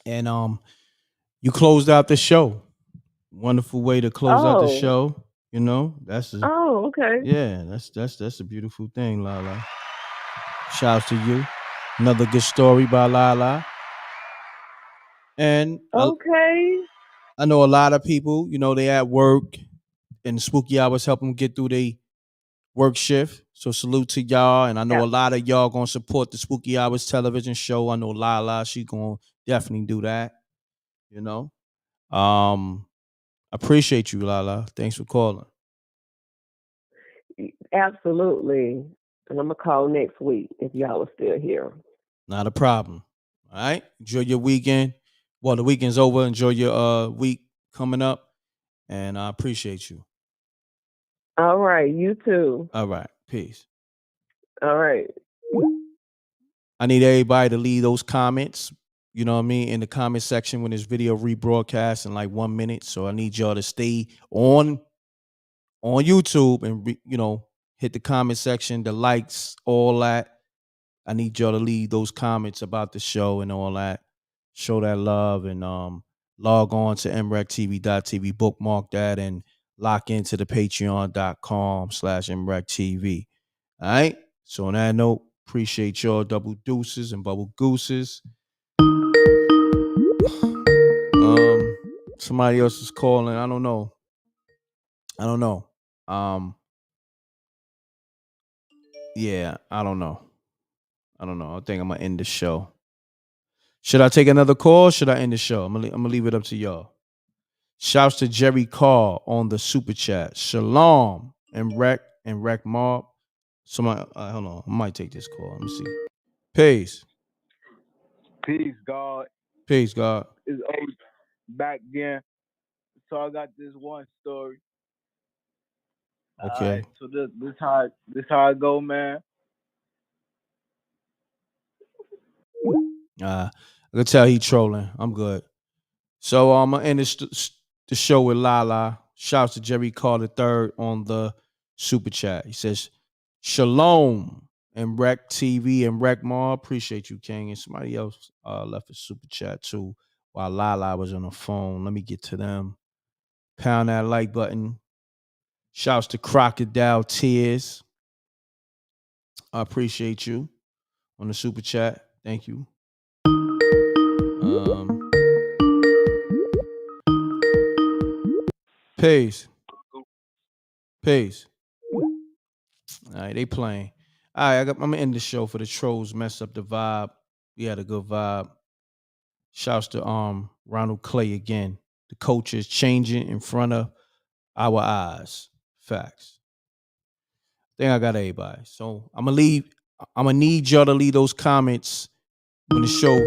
And you closed out the show. Wonderful way to close out the show. That's okay. Yeah, that's a beautiful thing, Lala. Shouts to you. Another good story by Lala. And Okay. I know a lot of people, they at work, and spooky hours help them get through their work shift. So salute to y'all. And I know a lot of y'all gonna support the Spooky Hours television show. I know Lala, she gonna definitely do that. You know, appreciate you, Lala. Thanks for calling. Absolutely. And I'm gonna call next week if y'all are still here. Not a problem. All right. Enjoy your weekend. Well, the weekend's over. Enjoy your week coming up. And I appreciate you. All right, you too. All right. Peace. All right. I need everybody to leave those comments, you know what I mean, in the comment section when this video rebroadcast in like 1 minute. So I need y'all to stay on YouTube and, hit the comment section, the likes, all that. I need y'all to leave those comments about the show and all that. Show that love and log on to mrecktv.tv, bookmark that, and lock into the patreon.com/mrecktv. All right. So on that note, appreciate y'all, double deuces and bubble gooses. Somebody else is calling. I don't know. Yeah, I don't know. I think I'm gonna end the show. Should I take another call? Or should I end the show? I'm gonna leave it up to y'all. Shouts to Jerry Carr on the super chat. Shalom m.reck mob. Somebody, hold on. I might take this call. Let me see. Peace. Peace, God. Peace, God. It's old back again. So I got this one story. Okay. Right, so this how I go, man. I can tell he trolling. I'm good. So I'm gonna end the show with Lala. Shouts to Jerry Carr III on the super chat. He says, "Shalom m.reck TV and m.reck Mar. Appreciate you, King." And somebody else left a super chat too while Lala was on the phone. Let me get to them. Pound that like button. Shouts to Crocodile Tears. I appreciate you on the super chat. Thank you. Peace. All right, they playing. All right, I'm gonna end the show for the trolls. Mess up the vibe. We had a good vibe. Shouts to Ronald Clay again. The culture is changing in front of our eyes. Facts. I think I got everybody. So I'm gonna need y'all to leave those comments when the show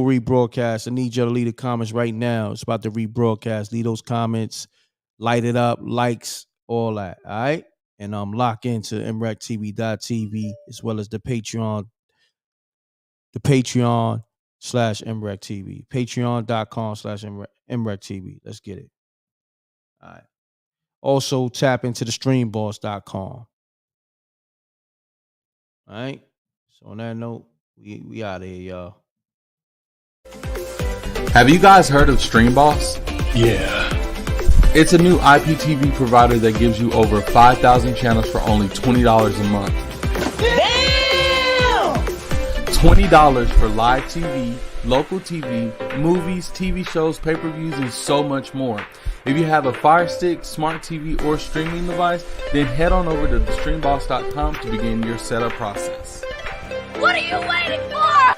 rebroadcasts. I need y'all to leave the comments right now. It's about to rebroadcast. Leave those comments, light it up, likes, all that. All right. And lock into mrecktv.tv as well as the Patreon. The Patreon/mrecktv. Patreon.com/mrecktv. Let's get it. All right. Also tap into the streamboss.com. All right. So on that note, we out of here, y'all. Have you guys heard of StreamBoss? Yeah. It's a new IPTV provider that gives you over 5,000 channels for only $20 a month. Damn! $20 for live TV, local TV, movies, TV shows, pay-per-views, and so much more. If you have a Fire Stick, smart TV, or streaming device, then head on over to thestreamboss.com to begin your setup process. What are you waiting for?